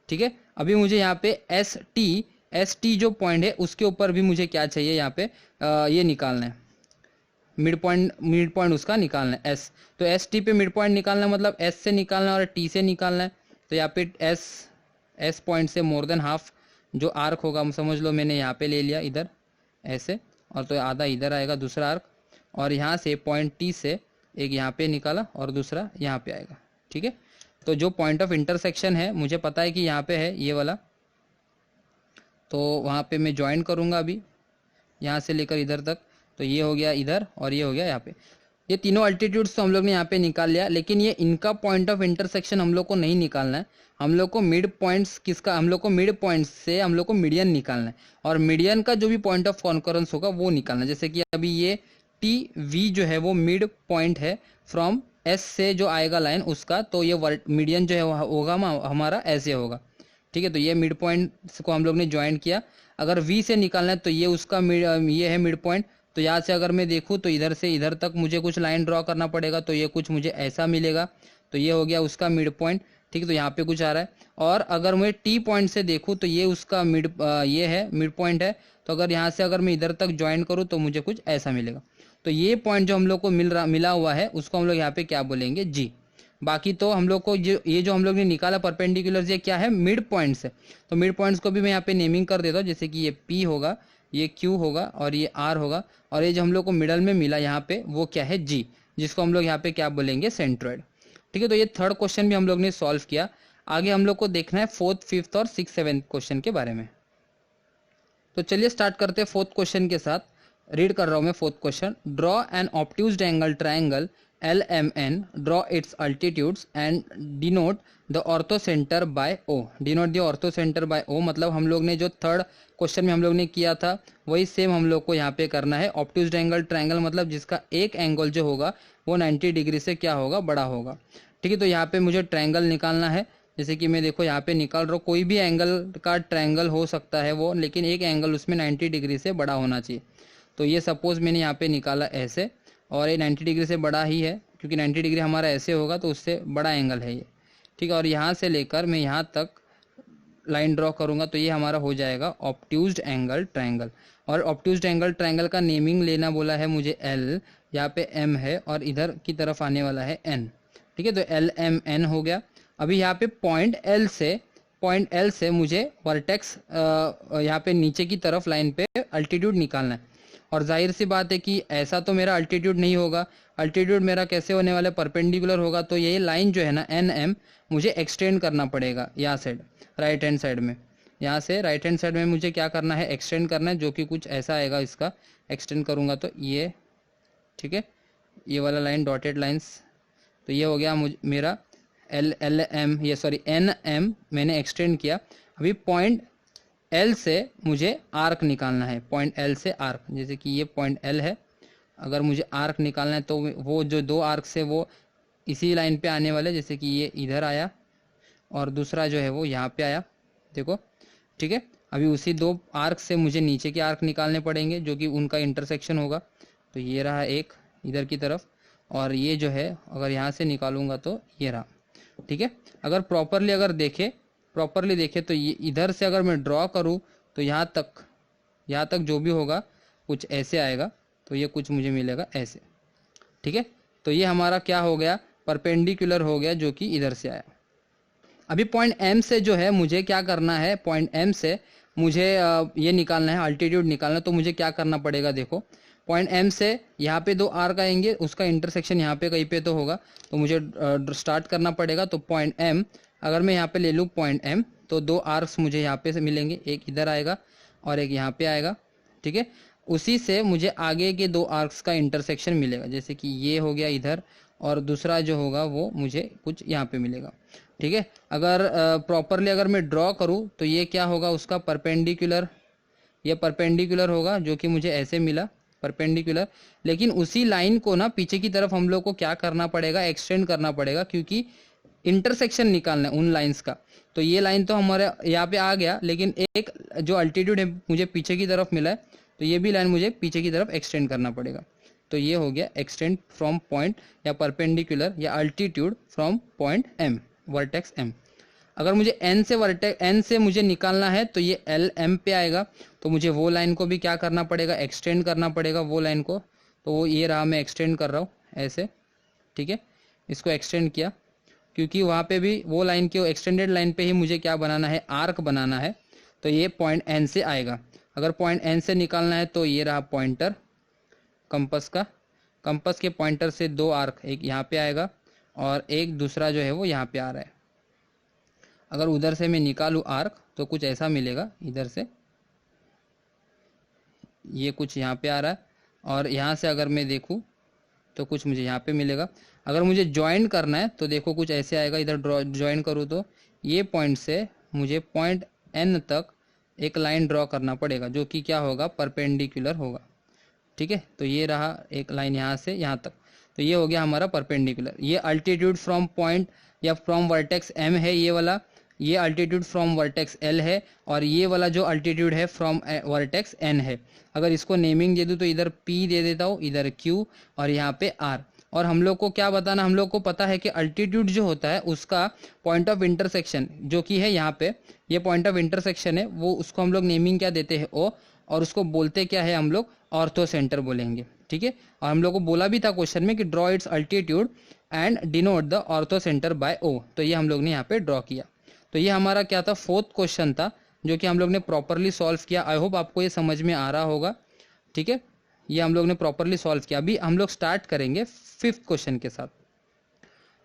ठीक है, अभी मुझे यहाँ पे एस टी जो पॉइंट है उसके ऊपर भी मुझे क्या चाहिए, यहाँ पे ये निकालना है, मिड पॉइंट उसका निकालना है एस। तो एस टी पे मिड पॉइंट निकालना है, मतलब एस से निकालना है और टी से निकालना है। तो यहाँ पे एस पॉइंट से मोर देन हाफ जो आर्क होगा, समझ लो मैंने यहाँ पे ले लिया इधर ऐसे, और तो आधा इधर आएगा दूसरा आर्क, और यहाँ से पॉइंट टी से एक यहाँ पे निकाला और दूसरा यहाँ पे आएगा। ठीक है, तो जो पॉइंट ऑफ इंटरसेक्शन है मुझे पता है कि यहाँ पे है ये वाला, तो वहाँ पे मैं ज्वाइन करूँगा अभी यहाँ से लेकर इधर तक। तो ये हो गया इधर और ये हो गया यहाँ पे। ये तीनों अल्टीट्यूड्स तो हम लोग ने यहाँ पे निकाल लिया, लेकिन ये इनका पॉइंट ऑफ इंटरसेक्शन हम लोग को नहीं निकालना है। हम लोग को मिड पॉइंट्स किसका, हम लोग को मिड पॉइंट्स से हम लोग को मीडियन निकालना है, और मीडियन का जो भी पॉइंट ऑफ कॉन्करेंस होगा वो निकालना है। जैसे कि अभी ये टी वी जो है वो मिड पॉइंट है फ्रॉम एस से जो आएगा लाइन उसका, तो ये मीडियन जो है होगा हमारा ऐसे होगा। ठीक है, तो ये मिड पॉइंट को हम लोग ने ज्वाइन किया। अगर वी से निकालना है तो ये उसका ये है मिड पॉइंट। तो यहाँ से अगर मैं देखूँ तो इधर से इधर तक मुझे कुछ लाइन ड्रॉ करना पड़ेगा, तो ये कुछ मुझे ऐसा मिलेगा। तो ये हो गया उसका मिड पॉइंट। ठीक है, तो यहाँ पे कुछ आ रहा है। और अगर मैं टी पॉइंट से देखूँ तो ये उसका ये है मिड पॉइंट है। तो अगर यहाँ से अगर मैं इधर तक ज्वाइन करूँ तो मुझे कुछ ऐसा मिलेगा। तो ये पॉइंट जो हम लोग को मिला हुआ है उसको हम लोग यहाँ पे क्या बोलेंगे, जी। बाकी तो हम लोग को ये जो हम लोग ने निकाला परपेंडिकुलर, ये क्या है, मिड पॉइंट्स है। तो मिड पॉइंट्स को भी मैं यहाँ पे नेमिंग कर देता हूँ, जैसे कि ये पी होगा, ये क्यू होगा और ये आर होगा, और ये जो हम लोग को मिडल में मिला यहाँ पे वो क्या है, जी, जिसको हम लोग यहाँ पे क्या बोलेंगे, सेंट्रोइड। ठीक है, तो ये थर्ड क्वेश्चन भी हम लोग ने सॉल्व किया। आगे हम लोग को देखना है फोर्थ, फिफ्थ और सिक्स, सेवेंथ क्वेश्चन के बारे में। तो चलिए स्टार्ट करते हैं फोर्थ क्वेश्चन के साथ। रीड कर रहा हूँ मैं fourth question. Draw an obtuse angle triangle LMN, draw its altitudes and denote the orthocenter by O. denote the orthocenter by O मतलब हम लोग ने जो थर्ड क्वेश्चन में हम लोग ने किया था वही सेम हम लोग को यहाँ पे करना है। ऑब्ट्यूज्ड एंगल ट्रायंगल मतलब जिसका एक एंगल जो होगा वो 90 डिग्री से क्या होगा, बड़ा होगा। ठीक है, तो यहाँ पे मुझे ट्रायंगल निकालना है। जैसे कि मैं देखो यहाँ पे निकाल रहा हूँ, कोई भी एंगल का ट्रायंगल हो सकता है वो, लेकिन एक एंगल उसमें 90 डिग्री से बड़ा होना चाहिए। तो ये सपोज मैंने यहाँ पे निकाला ऐसे, और ये 90 डिग्री से बड़ा ही है, क्योंकि 90 डिग्री हमारा ऐसे होगा तो उससे बड़ा एंगल है ये। ठीक है, और यहाँ से लेकर मैं यहाँ तक लाइन ड्रॉ करूँगा तो ये हमारा हो जाएगा ऑब्ट्यूज्ड एंगल ट्रायंगल। और ऑब्ट्यूज्ड एंगल ट्रायंगल का नेमिंग लेना बोला है मुझे L, यहाँ पे M है और इधर की तरफ आने वाला है N। ठीक है, तो LMN हो गया। अभी यहाँ पे पॉइंट L से मुझे वर्टेक्स यहाँ पे नीचे की तरफ लाइन पे अल्टीट्यूड निकालना है। और जाहिर सी बात है कि ऐसा तो मेरा अल्टीट्यूड नहीं होगा, अल्टीट्यूड मेरा कैसे होने वाला है, परपेंडिकुलर होगा। तो ये लाइन जो है ना NM मुझे एक्सटेंड करना पड़ेगा यहाँ साइड, राइट हैंड साइड में। यहाँ से राइट हैंड साइड में मुझे क्या करना है, एक्सटेंड करना है, जो कि कुछ ऐसा आएगा। इसका एक्सटेंड करूँगा तो ये, ठीक है, ये वाला लाइन डॉटेड लाइन्स। तो ये हो गया मेरा NM मैंने एक्सटेंड किया। अभी पॉइंट L से मुझे आर्क निकालना है, पॉइंट L से आर्क। जैसे कि ये पॉइंट L है, अगर मुझे आर्क निकालना है तो वो जो दो आर्क से वो इसी लाइन पे आने वाले, जैसे कि ये इधर आया और दूसरा जो है वो यहाँ पे आया, देखो। ठीक है, अभी उसी दो आर्क से मुझे नीचे के आर्क निकालने पड़ेंगे जो कि उनका इंटरसेक्शन होगा। तो ये रहा एक इधर की तरफ, और ये जो है अगर यहाँ से निकालूंगा तो ये रहा। ठीक है, अगर प्रॉपरली देखे तो ये इधर से अगर मैं ड्रॉ करूँ तो यहाँ तक जो भी होगा कुछ ऐसे आएगा। तो ये कुछ मुझे मिलेगा ऐसे। ठीक है, तो ये हमारा क्या हो गया, परपेंडिकुलर हो गया, जो कि इधर से आया। अभी पॉइंट M से जो है मुझे क्या करना है, पॉइंट M से मुझे ये निकालना है, अल्टीट्यूड निकालना। तो मुझे क्या करना पड़ेगा, देखो पॉइंट M से यहाँ पे दो आर्क आएंगे, उसका इंटरसेक्शन यहाँ पे कहीं पे तो होगा। तो मुझे स्टार्ट करना पड़ेगा। तो पॉइंट M अगर मैं यहाँ पे ले लूँ पॉइंट M, तो 2 आर्क्स मुझे यहाँ पे से मिलेंगे, एक इधर आएगा और एक यहाँ पे आएगा। ठीक है, उसी से मुझे आगे के 2 आर्क्स का इंटरसेक्शन मिलेगा, जैसे कि ये हो गया इधर और दूसरा जो होगा वो मुझे कुछ यहाँ पे मिलेगा। ठीक है, अगर प्रॉपरली अगर मैं ड्रॉ करूँ तो ये क्या होगा, उसका परपेंडिकुलर, ये परपेंडिकुलर होगा जो कि मुझे ऐसे मिला परपेंडिकुलर। लेकिन उसी लाइन को ना पीछे की तरफ हम लोग को क्या करना पड़ेगा, एक्सटेंड करना पड़ेगा, क्योंकि इंटरसेक्शन निकालना है उन लाइंस का। तो ये लाइन तो हमारे यहाँ पे आ गया, लेकिन एक जो अल्टीट्यूड है मुझे पीछे की तरफ मिला है, तो ये भी लाइन मुझे पीछे की तरफ एक्सटेंड करना पड़ेगा। तो ये हो गया एक्सटेंड फ्रॉम पॉइंट या परपेंडिकुलर या altitude from point M, vertex M. अगर मुझे एन से वर्टेक्स एन से मुझे निकालना है तो ये एल एम पे आएगा, तो मुझे वो लाइन को भी क्या करना पड़ेगा, एक्सटेंड करना पड़ेगा वो लाइन को। तो वो ये रहा, मैं एक्सटेंड कर रहा हूँ ऐसे। ठीक है, इसको एक्सटेंड किया, क्योंकि वहाँ पे भी वो लाइन की एक्सटेंडेड लाइन पे ही मुझे क्या बनाना है, आर्क बनाना है। तो ये पॉइंट एन से आएगा। अगर पॉइंट एन से निकालना है तो ये रहा पॉइंटर कंपस का, कंपस के पॉइंटर से 2 आर्क, एक यहाँ पे आएगा और एक दूसरा जो है वो यहाँ पे आ रहा है। अगर उधर से मैं निकालूँ आर्क तो कुछ ऐसा मिलेगा, इधर से ये कुछ यहाँ पे आ रहा है और यहाँ से अगर मैं देखूँ तो कुछ मुझे यहाँ पे मिलेगा। अगर मुझे ज्वाइन करना है तो देखो कुछ ऐसे आएगा, इधर ड्रॉ ज्वाइन करूँ तो ये पॉइंट से मुझे पॉइंट एन तक एक लाइन ड्रॉ करना पड़ेगा, जो कि क्या होगा, परपेंडिकुलर होगा। ठीक है, तो ये रहा एक लाइन यहाँ से यहाँ तक, तो ये हो गया हमारा परपेंडिकुलर। ये अल्टीट्यूड फ्रॉम पॉइंट या फ्रॉम वर्टेक्स एम है ये वाला, ये अल्टीट्यूड फ्रॉम वर्टेक्स एल है, और ये वाला जो अल्टीट्यूड है फ्रॉम वर्टेक्स एन है। अगर इसको नेमिंग दे दूँ तो इधर पी दे देता हूँ, इधर क्यू और यहाँ पे आर। और हम लोग को क्या बताना, हम लोग को पता है कि अल्टीट्यूड जो होता है उसका पॉइंट ऑफ इंटरसेक्शन जो कि है यहाँ पे, ये पॉइंट ऑफ इंटरसेक्शन है, वो उसको हम लोग नेमिंग क्या देते हैं, ओ, और उसको बोलते क्या है हम लोग, ऑर्थो सेंटर बोलेंगे। ठीक है, और हम लोग को बोला भी था क्वेश्चन में कि draw its altitude and denote the orthocentre by O, तो ये हम लोग ने यहाँ पे ड्रॉ किया। तो ये हमारा क्या था, 4th क्वेश्चन था, जो कि हम लोग ने प्रॉपरली सॉल्व किया। आई होप आपको ये समझ में आ रहा होगा। ठीक है, ये हम लोग ने प्रॉपरली सॉल्व किया। अभी हम लोग स्टार्ट करेंगे 5th क्वेश्चन के साथ।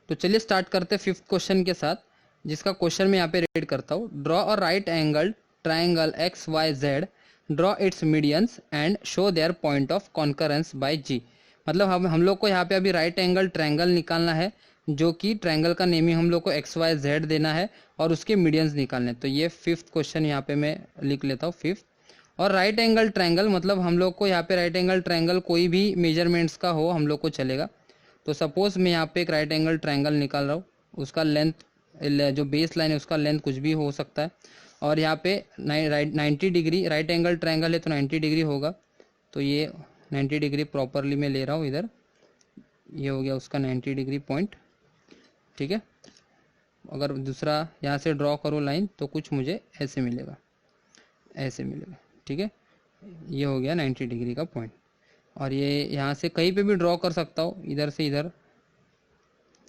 तो चलिए स्टार्ट करते 5th क्वेश्चन के साथ, जिसका क्वेश्चन मैं यहाँ पे रीड करता हूँ। Draw a right angle triangle X Y Z, draw its medians and show their point of concurrence by G. मतलब हम लोग को यहाँ पे अभी राइट एंगल ट्रायंगल निकालना है, जो कि ट्रायंगल का नेमिंग हम लोग को एक्स वाई जेड देना है और उसके मीडियंस निकालने। तो ये 5th क्वेश्चन यहाँ पे मैं लिख लेता हूँ 5th। और राइट एंगल ट्रायंगल मतलब हम लोग को यहाँ पे राइट एंगल ट्रायंगल कोई भी मेजरमेंट्स का हो हम लोग को चलेगा। तो सपोज मैं यहाँ पे एक राइट एंगल ट्रायंगल निकाल रहा हूँ, उसका लेंथ जो बेस लाइन है उसका लेंथ कुछ भी हो सकता है। और यहाँ पे 90 डिग्री राइट एंगल ट्रायंगल है तो 90 डिग्री होगा। तो ये 90 डिग्री प्रॉपरली मैं ले रहा हूँ इधर, ये हो गया उसका 90 डिग्री पॉइंट। ठीक है, अगर दूसरा यहाँ से ड्रॉ करो लाइन तो कुछ मुझे ऐसे मिलेगा, ऐसे मिलेगा। ठीक है, ये हो गया 90 डिग्री का पॉइंट। और ये यहाँ से कहीं पे भी ड्रॉ कर सकता हूँ, इधर से इधर,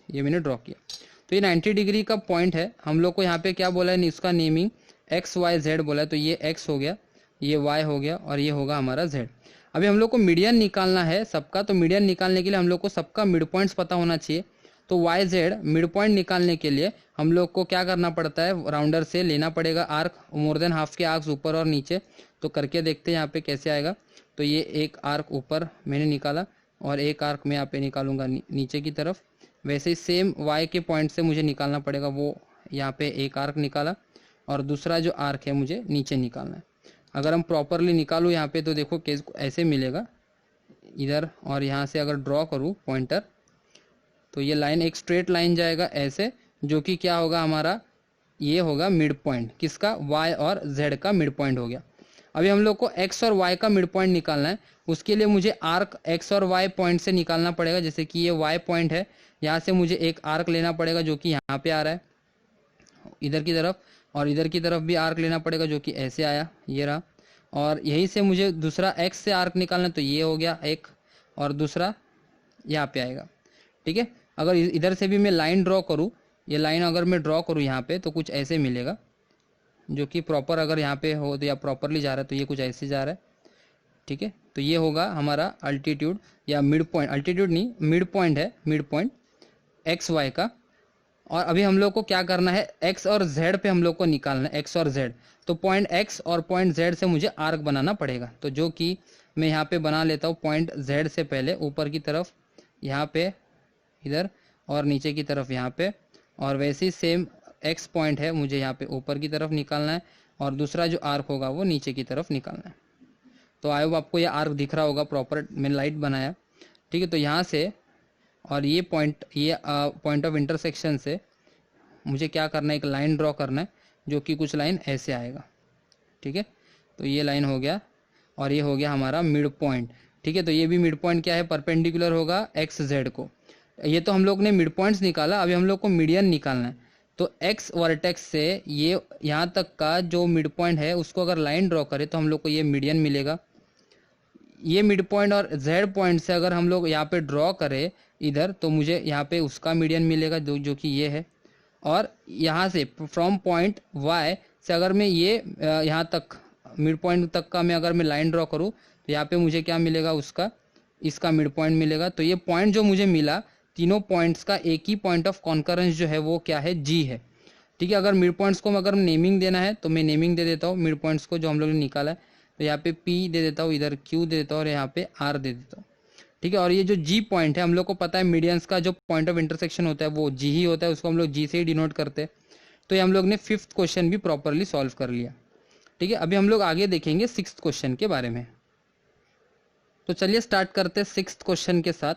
ये मैंने ड्रॉ किया। तो ये 90 डिग्री का पॉइंट है। हम लोग को यहाँ पे क्या बोला है, इसका नेमिंग एक्स वाई जेड बोला है। तो ये एक्स हो गया, ये वाई हो गया और ये होगा हमारा जेड। अभी हम लोग को मीडियन निकालना है सबका। तो मीडियन निकालने के लिए हम लोग को सबका मिड पॉइंट्स पता होना चाहिए। तो वाई जेड मिड पॉइंट निकालने के लिए हम लोग को क्या करना पड़ता है, राउंडर से लेना पड़ेगा आर्क, मोर देन हाफ के आर्क्स ऊपर और नीचे। तो करके देखते हैं यहाँ पे कैसे आएगा। तो ये एक आर्क ऊपर मैंने निकाला और एक आर्क मैं यहाँ पे निकालूंगा नीचे की तरफ। वैसे ही सेम वाई के पॉइंट से मुझे निकालना पड़ेगा, वो यहाँ पे एक आर्क निकाला और दूसरा जो आर्क है मुझे नीचे निकालना है। अगर हम प्रॉपरली निकालूँ यहाँ पे तो देखो केस ऐसे मिलेगा इधर, और यहाँ से अगर ड्रॉ करूँ पॉइंटर तो ये लाइन एक स्ट्रेट लाइन जाएगा ऐसे, जो कि क्या होगा हमारा, ये होगा मिड पॉइंट किसका, वाई और जेड का मिड पॉइंट हो गया। अभी हम लोग को एक्स और वाई का मिड पॉइंट निकालना है। उसके लिए मुझे आर्क एक्स और वाई पॉइंट से निकालना पड़ेगा। जैसे कि ये वाई पॉइंट है, यहाँ से मुझे एक आर्क लेना पड़ेगा जो कि यहाँ पे आ रहा है इधर की तरफ, और इधर की तरफ भी आर्क लेना पड़ेगा जो कि ऐसे आया, ये रहा। और यहीं से मुझे दूसरा एक्स से आर्क निकालना, तो ये हो गया एक, और दूसरा यहाँ पे आएगा। ठीक है, अगर इधर से भी मैं लाइन ड्रॉ करूँ, ये लाइन अगर मैं ड्रॉ करूँ यहाँ पे तो कुछ ऐसे मिलेगा, जो कि प्रॉपर अगर यहाँ पे हो तो या प्रॉपरली जा रहा है तो ये कुछ ऐसे जा रहा है। ठीक है, तो ये होगा हमारा अल्टीट्यूड या मिड पॉइंट, अल्टीट्यूड नहीं मिड पॉइंट है, मिड पॉइंट एक्स वाई का। और अभी हम लोग को क्या करना है, एक्स और जेड पे हम लोग को निकालना है, एक्स और जेड। तो पॉइंट एक्स और पॉइंट जेड से मुझे आर्क बनाना पड़ेगा। तो जो कि मैं यहाँ पे बना लेता हूँ पॉइंट जेड से पहले ऊपर की तरफ यहाँ पे इधर, और नीचे की तरफ यहाँ पे, और वैसे ही सेम एक्स पॉइंट है मुझे यहाँ पे ऊपर की तरफ निकालना है, और दूसरा जो आर्क होगा वो नीचे की तरफ निकालना है। तो आई होप आपको ये आर्क दिख रहा होगा, प्रॉपर मैंने लाइट बनाया, ठीक है। तो यहाँ से और ये पॉइंट ऑफ इंटरसेक्शन से मुझे क्या करना है, एक लाइन ड्रॉ करना है, जो कि कुछ लाइन ऐसे आएगा, ठीक है। तो ये लाइन हो गया, और ये हो गया हमारा मिड पॉइंट, ठीक है। तो ये भी मिड पॉइंट क्या है, परपेंडिकुलर होगा एक्स जेड को। ये तो हम लोग ने मिड पॉइंट्स निकाला, अभी हम लोग को मीडियन निकालना है। तो एक्स वर्टेक्स से ये यहाँ तक का जो मिड पॉइंट है उसको अगर लाइन ड्रॉ करें तो हम लोग को ये मीडियन मिलेगा। ये मिड पॉइंट और जेड पॉइंट से अगर हम लोग यहाँ पे ड्रॉ करें इधर, तो मुझे यहाँ पे उसका मीडियन मिलेगा जो कि ये है। और यहाँ से फ्रॉम पॉइंट वाई से अगर मैं ये यहाँ तक मिड पॉइंट तक का मैं अगर मैं लाइन ड्रॉ करूँ तो यहाँ पे मुझे क्या मिलेगा, उसका इसका मिड पॉइंट मिलेगा। तो ये पॉइंट जो मुझे मिला, तीनों पॉइंट्स का एक ही पॉइंट ऑफ कॉन्करेंस जो है वो क्या है, जी है, ठीक है। अगर मिड पॉइंट्स को अगर नेमिंग देना है तो मैं नेमिंग दे देता हूँ मिड पॉइंट्स को जो हम लोग ने निकाला है। तो यहाँ पे P दे देता हूँ, इधर Q दे देता हूँ, और यहाँ पे R दे देता हूँ, ठीक है। और ये जो G पॉइंट है, हम लोग को पता है मीडियंस का जो पॉइंट ऑफ इंटरसेक्शन होता है वो G ही होता है, उसको हम लोग G से ही डिनोट करते हैं। तो ये हम लोग ने 5th क्वेश्चन भी प्रॉपरली सॉल्व कर लिया, ठीक है। अभी हम लोग आगे देखेंगे 6th क्वेश्चन के बारे में। तो चलिए स्टार्ट करते हैं 6th क्वेश्चन के साथ,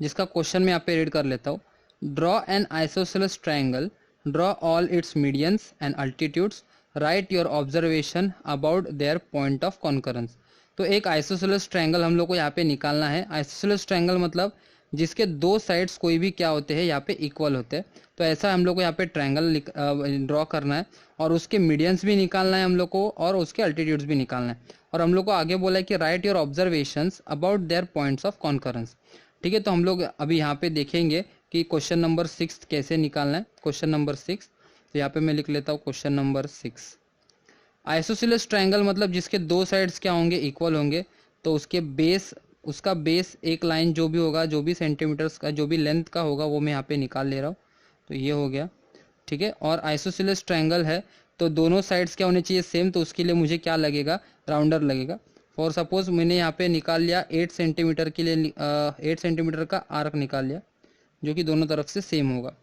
जिसका क्वेश्चन मैं यहाँ पे रीड कर लेता हूँ। Draw an isosceles triangle, draw all it's medians and altitudes, right your observation about their point of concurrence. तो एक आइसोसेलेस ट्रायंगल हम लोग को यहाँ पे निकालना है। आइसोसेलेस ट्रायंगल मतलब जिसके दो साइड्स कोई भी क्या होते हैं, यहाँ पे इक्वल होते हैं। तो ऐसा हम लोग को यहाँ पे ट्रायंगल ड्रॉ करना है, और उसके मीडियंस भी निकालना है हम लोग को, और उसके अल्टीट्यूड्स भी निकालना है। और हम लोग को आगे बोला है कि right your observations about their points of concurrence, ठीक है। तो हम लोग अभी यहाँ पे देखेंगे कि क्वेश्चन नंबर 6 कैसे निकालना है। क्वेश्चन नंबर 6, तो यहाँ पे मैं लिख लेता हूँ क्वेश्चन नंबर 6। आइसोसेलेस ट्रायंगल मतलब जिसके दो साइड्स क्या होंगे, इक्वल होंगे। तो उसका बेस एक लाइन जो भी होगा, जो भी सेंटीमीटर्स का, जो भी लेंथ का होगा, वो मैं यहाँ पे निकाल ले रहा हूँ। तो ये हो गया, ठीक है। और आइसोसेलेस ट्रायंगल है तो दोनों साइड्स क्या होने चाहिए, सेम। तो उसके लिए मुझे क्या लगेगा, राउंडर लगेगा। फॉर सपोज मैंने यहाँ पे निकाल लिया 8 सेंटीमीटर के लिए 8 सेंटीमीटर का आर्क निकाल लिया, जो कि दोनों तरफ से सेम होगा,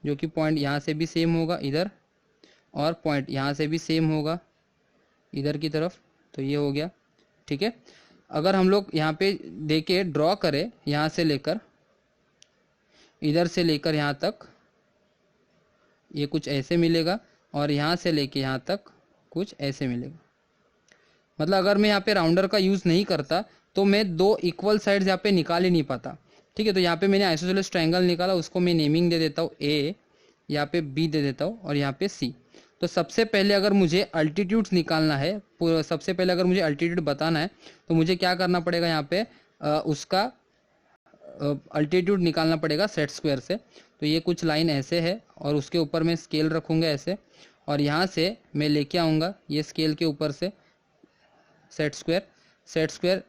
जो कि पॉइंट यहाँ से भी सेम होगा इधर, और पॉइंट यहाँ से भी सेम होगा इधर की तरफ। तो ये हो गया, ठीक है। अगर हम लोग यहाँ पे देखे ड्रॉ करें, यहाँ से लेकर इधर से लेकर यहाँ तक, ये कुछ ऐसे मिलेगा, और यहाँ से लेके यहाँ तक कुछ ऐसे मिलेगा। मतलब अगर मैं यहाँ पे राउंडर का यूज़ नहीं करता तो मैं दो इक्वल साइड्स यहाँ पे निकाल ही नहीं पाता, ठीक है। तो यहाँ पे मैंने आइसोसेलेस ट्रायंगल निकाला, उसको मैं नेमिंग दे देता हूँ A, यहाँ पे B दे देता हूँ, और यहाँ पे C। तो सबसे पहले अगर मुझे अल्टीट्यूड्स निकालना है, सबसे पहले अगर मुझे अल्टीट्यूड बताना है तो मुझे क्या करना पड़ेगा, यहाँ पे उसका अल्टीट्यूड निकालना पड़ेगा सेट स्क्वायर से। तो ये कुछ लाइन ऐसे है, और उसके ऊपर मैं स्केल रखूँगा ऐसे, और यहाँ से मैं लेके आऊँगा ये स्केल के ऊपर से सेट स्क्वायर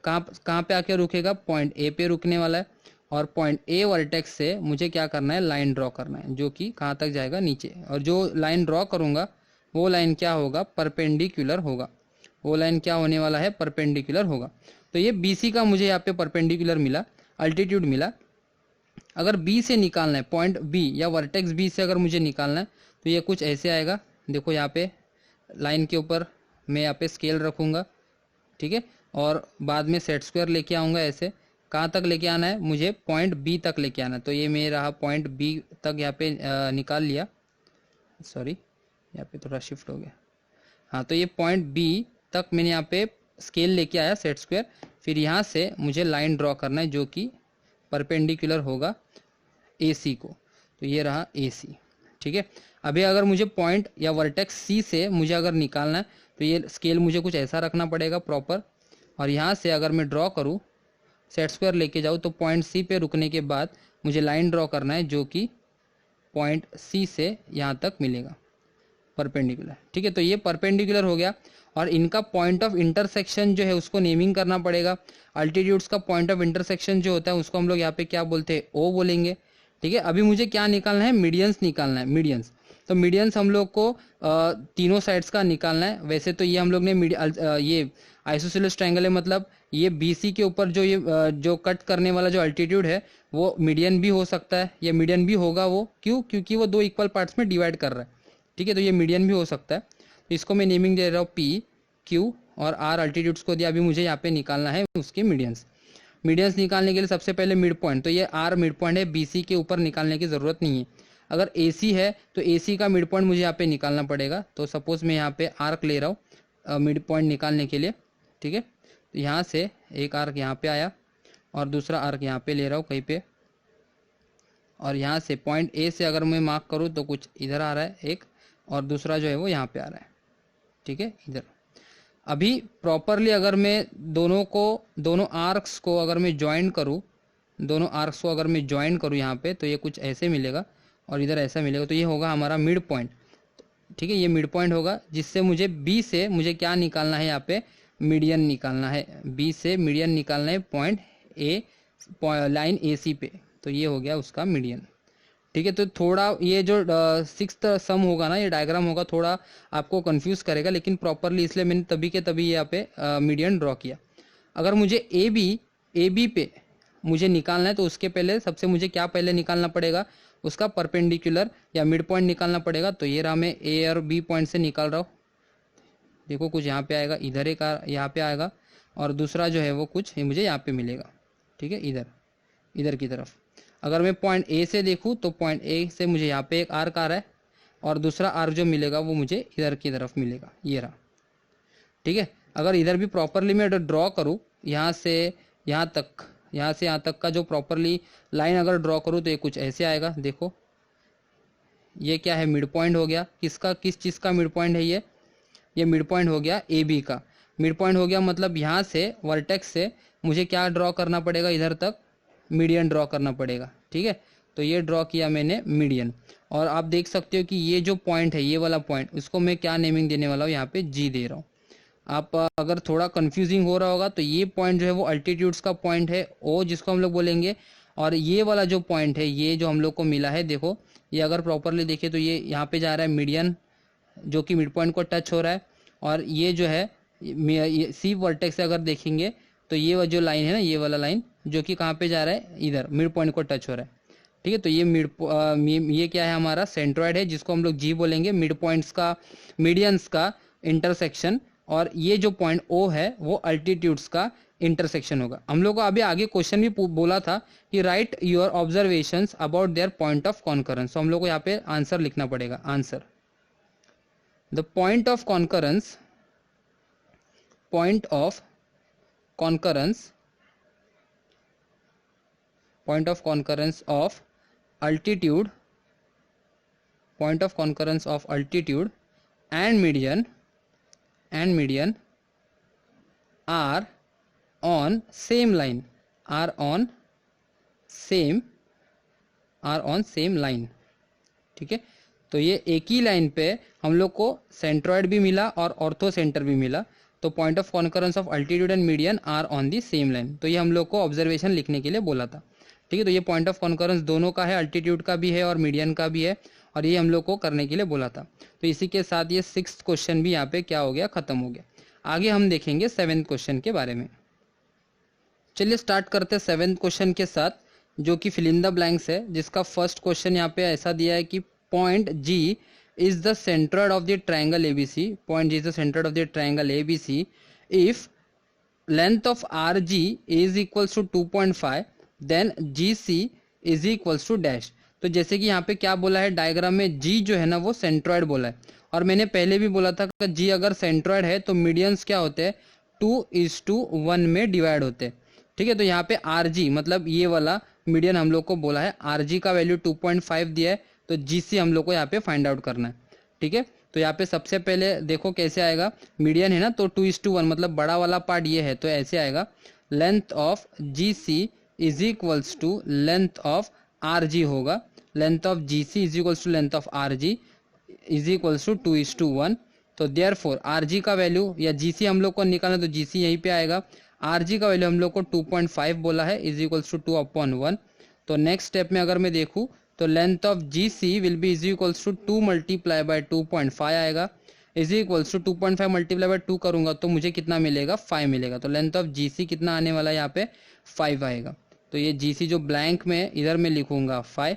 कहाँ पे आके रुकेगा, पॉइंट ए पे रुकने वाला है। और पॉइंट ए वर्टेक्स से मुझे क्या करना है, लाइन ड्रॉ करना है, जो कि कहाँ तक जाएगा, नीचे। और जो लाइन ड्रॉ करूँगा वो लाइन क्या होगा, परपेंडिकुलर होगा। वो लाइन क्या होने वाला है, परपेंडिकुलर होगा। तो ये BC का मुझे यहाँ पे परपेंडिकुलर मिला, अल्टीट्यूड मिला। अगर B से निकालना है, पॉइंट B या वर्टेक्स B से अगर मुझे निकालना है तो ये कुछ ऐसे आएगा। देखो यहाँ पे लाइन के ऊपर मैं यहाँ पे स्केल रखूँगा, ठीक है। और बाद में सेट स्क्वायर लेके आऊँगा ऐसे। कहाँ तक लेके आना है, मुझे पॉइंट B तक लेके आना है। तो ये मैं रहा पॉइंट B तक यहाँ पे निकाल लिया, सॉरी यहाँ पे थोड़ा शिफ्ट हो गया, हाँ। तो ये पॉइंट B तक मैंने यहाँ पे स्केल लेके आया सेट स्क्वायर। फिर यहाँ से मुझे लाइन ड्रॉ करना है जो कि परपेंडिकुलर होगा AC को। तो ये रहा AC, ठीक है। अभी अगर मुझे पॉइंट या वर्टेक्स C से मुझे अगर निकालना है तो ये स्केल मुझे कुछ ऐसा रखना पड़ेगा प्रॉपर। और यहाँ से अगर मैं ड्रॉ करूँ, सेट स्क्वायर लेके जाऊँ, तो पॉइंट C पे रुकने के बाद मुझे लाइन ड्रॉ करना है जो कि पॉइंट C से यहाँ तक मिलेगा परपेंडिकुलर, ठीक है। तो ये परपेंडिकुलर हो गया। और इनका पॉइंट ऑफ इंटरसेक्शन जो है उसको नेमिंग करना पड़ेगा। अल्टीट्यूड्स का पॉइंट ऑफ इंटरसेक्शन जो होता है उसको हम लोग यहाँ पे क्या बोलते हैं, O बोलेंगे, ठीक है, अभी मुझे क्या निकालना है, मीडियंस निकालना है, मीडियंस। तो मीडियंस हम लोग को तीनों साइड्स का निकालना है। वैसे तो ये हम लोग ने ये आइसोसेलेस ट्रायंगल है, मतलब ये BC के ऊपर जो ये जो कट करने वाला जो अल्टीट्यूड है वो मीडियन भी हो सकता है, ये मीडियन भी होगा। वो क्यों, क्योंकि वो दो इक्वल पार्ट्स में डिवाइड कर रहा है, ठीक है, तो ये मीडियन भी हो सकता है। तो इसको मैं नेमिंग दे रहा हूँ P, Q और R अल्टीट्यूड्स को दिया। अभी मुझे यहाँ पे निकालना है उसके मीडियंस। मीडियंस निकालने के लिए सबसे पहले मिड पॉइंट, तो ये R मिड पॉइंट है, BC के ऊपर निकालने की ज़रूरत नहीं है। अगर AC है तो AC का मिड पॉइंट मुझे यहाँ पे निकालना पड़ेगा। तो सपोज मैं यहाँ पे आर्क ले रहा हूँ मिड पॉइंट निकालने के लिए, ठीक है। तो यहाँ से एक आर्क यहाँ पे आया और दूसरा आर्क यहाँ पे ले रहा हूँ कहीं पे, और यहाँ से पॉइंट A से अगर मैं मार्क करूँ तो कुछ इधर आ रहा है एक, और दूसरा जो है वो यहाँ पे आ रहा है, ठीक है, इधर। अभी प्रॉपरली अगर मैं दोनों आर्क्स को अगर मैं ज्वाइन करूँ, दोनों आर्क्स को अगर मैं ज्वाइन करूँ यहाँ पे, तो ये कुछ ऐसे मिलेगा और इधर ऐसा मिलेगा। तो ये होगा हमारा मिड पॉइंट, ठीक है, ये मिड पॉइंट होगा, जिससे मुझे B से मुझे क्या निकालना है, यहाँ पे मीडियन निकालना है। B से मीडियन निकालना है पॉइंट A, लाइन AC पे। तो ये हो गया उसका मीडियन, ठीक है। तो थोड़ा ये जो सिक्स्थ सम होगा ना, ये डायग्राम होगा, थोड़ा आपको कंफ्यूज करेगा, लेकिन प्रॉपरली इसलिए मैंने तभी के तभी यहाँ पे मीडियन ड्रॉ किया। अगर मुझे AB पे मुझे निकालना है तो उसके पहले सबसे मुझे क्या पहले निकालना पड़ेगा, उसका परपेंडिकुलर या मिड पॉइंट निकालना पड़ेगा। तो ये रहा, मैं A और B पॉइंट से निकाल रहा हूँ। देखो कुछ यहाँ पे आएगा, इधर एक यहाँ पे आएगा, और दूसरा जो है वो कुछ मुझे यहाँ पे मिलेगा, ठीक है, इधर की तरफ। अगर मैं पॉइंट A से देखूँ तो पॉइंट A से मुझे यहाँ पे एक आर्क आ रहा है, और दूसरा आर्क जो मिलेगा वो मुझे इधर की तरफ मिलेगा, ये रहा, ठीक है। अगर इधर भी प्रॉपरली मैं ड्रॉ करूँ, यहाँ से यहाँ तक, यहाँ से यहाँ तक का जो प्रॉपरली लाइन अगर ड्रॉ करूँ तो ये कुछ ऐसे आएगा। देखो ये क्या है, मिड पॉइंट हो गया। किसका, किस चीज़ का मिड पॉइंट है ये मिड पॉइंट हो गया AB का। मिड पॉइंट हो गया मतलब यहाँ से वर्टेक्स से मुझे क्या ड्रॉ करना पड़ेगा, इधर तक मीडियन ड्रॉ करना पड़ेगा, ठीक है। तो ये ड्रॉ किया मैंने मीडियन, और आप देख सकते हो कि ये जो पॉइंट है, ये वाला पॉइंट, उसको मैं क्या नेमिंग देने वाला हूँ, यहाँ पे G दे रहा हूँ। आप अगर थोड़ा कंफ्यूजिंग हो रहा होगा तो ये पॉइंट जो है वो अल्टीट्यूड्स का पॉइंट है, O जिसको हम लोग बोलेंगे। और ये वाला जो पॉइंट है, ये जो हम लोग को मिला है, देखो ये अगर प्रॉपरली देखें तो ये यहाँ पे जा रहा है मीडियन, जो कि मिड पॉइंट को टच हो रहा है। और ये जो है C वर्टेक्स से अगर देखेंगे तो ये जो लाइन है ना, ये वाला लाइन जो कि कहाँ पे जा रहा है, इधर मिड पॉइंट को टच हो रहा है, ठीक है। तो ये ये क्या है, हमारा सेंट्रॉइड है, जिसको हम लोग G बोलेंगे, मिड पॉइंट्स का, मीडियंस का इंटरसेक्शन। और ये जो पॉइंट O है वो अल्टीट्यूड्स का इंटरसेक्शन होगा। हम लोग को अभी आगे क्वेश्चन भी बोला था कि right your observations about their point of concurrence. तो हम लोग को यहाँ पे आंसर लिखना पड़ेगा। Answer, the point of concurrence, point of concurrence, point of concurrence of altitude, point of concurrence of altitude and median are on same line, are on same line, ठीक है। तो ये एक ही लाइन पे हम लोग को सेंट्रॉइड भी मिला और ऑर्थो सेंटर भी मिला। तो point of concurrence of altitude and median are on the same line. तो ये हम लोग को ऑब्जर्वेशन लिखने के लिए बोला था, ठीक है। तो ये पॉइंट ऑफ कॉन्करेंस दोनों का है, अल्टीट्यूड का भी है और मीडियन का भी है, और ये हम लोग को करने के लिए बोला था। तो इसी के साथ ये 6th क्वेश्चन भी यहाँ पे क्या हो गया, खत्म हो गया। आगे हम देखेंगे 7th क्वेश्चन के बारे में। चलिए स्टार्ट करते हैं 7th क्वेश्चन के साथ, जो कि फिल इन द ब्लैंक्स है, जिसका फर्स्ट क्वेश्चन यहाँ पे ऐसा दिया है कि point G is the centroid of the triangle ABC. Point G is the centroid of the triangle ABC. If length of RG is equals to 2.5, then GC is equals to dash. तो जैसे कि यहाँ पे क्या बोला है diagram में, G जो है ना वो सेंट्रॉइड बोला है, और मैंने पहले भी बोला था कि G अगर सेंट्रॉइड है तो मीडियंस क्या होते हैं, 2:1 में डिवाइड होते हैं, ठीक है। तो यहाँ पे RG मतलब ये वाला मीडियन हम लोग को बोला है, RG का वैल्यू 2.5 दिया है, तो GC हम लोग को यहाँ पे फाइंड आउट करना है, ठीक है। तो यहाँ पे सबसे पहले देखो कैसे आएगा, मीडियन है ना, तो 2:1 मतलब बड़ा वाला पार्ट ये है, तो ऐसे आएगा, length of GC is equals to length of RG होगा, length of GC is equals to length of RG is equals to 2:1। तो देयरफॉर RG का वैल्यू या GC हम लोग को निकालना, तो GC यहीं पे आएगा। RG का वैल्यू हम लोग को 2.5 बोला है, इज इक्वल्स टू 2/1। तो नेक्स्ट स्टेप में अगर मैं देखूँ तो length of G C will be is equals to 2 multiply by 2.5 आएगा, is equals to 2.5 multiply by 2 करूंगा तो मुझे कितना मिलेगा, 5 मिलेगा। तो लेंथ ऑफ जी सी कितना आने वाला है यहाँ पे, 5 आएगा। तो ये जी सी जो ब्लैंक में इधर मैं लिखूंगा 5।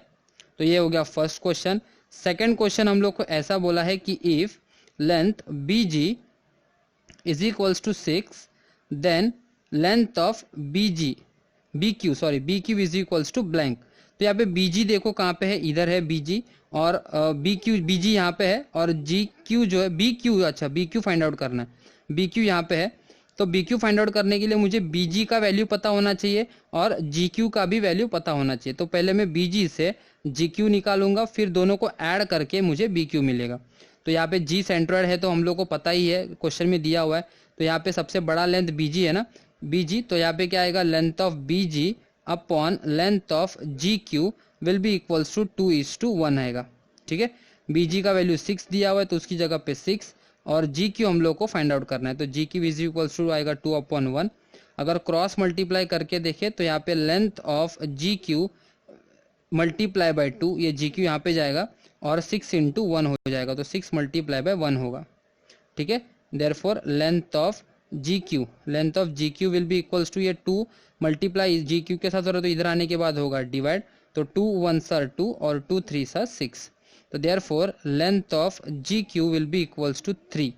तो ये हो गया फर्स्ट क्वेश्चन। सेकेंड क्वेश्चन हम लोग को ऐसा बोला है कि if length B G is equals to 6 then length of B Q is equals to blank. तो यहाँ पे बीजी देखो कहाँ पे है, इधर है बीजी, और बीजी यहाँ पे है, और जी क्यू जो है बी क्यू फाइंड आउट करना है, बी क्यू यहाँ पे है। तो बी क्यू फाइंड आउट करने के लिए मुझे बीजी का वैल्यू पता होना चाहिए और जी क्यू का भी वैल्यू पता होना चाहिए। तो पहले मैं बीजी से जी क्यू निकालूंगा, फिर दोनों को ऐड करके मुझे बी क्यू मिलेगा। तो यहाँ पे जी सेंट्रॉइड है तो हम लोग को पता ही है, क्वेश्चन में दिया हुआ है। तो यहाँ पे सबसे बड़ा लेंथ बीजी है ना, बीजी, तो यहाँ पे क्या आएगा, length of BG upon length of G Q will be equals to 2:1 आएगा। ठीक है, बीजी का वैल्यू 6 दिया हुआ है तो उसकी जगह पे 6, और जी क्यू हम लोग को फाइंड आउट करना है। तो G Q is equals to आएगा 2/1। अगर क्रॉस मल्टीप्लाई करके देखें तो यहाँ पे length of G Q multiply by 2, ये जी क्यू यहाँ पे जाएगा और 6 × 1 हो जाएगा, तो 6 मल्टीप्लाई बाय 1 होगा। ठीक है, therefore length of G Q will be equals to, ये 2 मल्टीप्लाई जी क्यू के साथ हो रहा है तो इधर आने के बाद होगा डिवाइड, तो 2 1s are 2 और 2 3s are 6। तो therefore length of G Q will be equals to 3।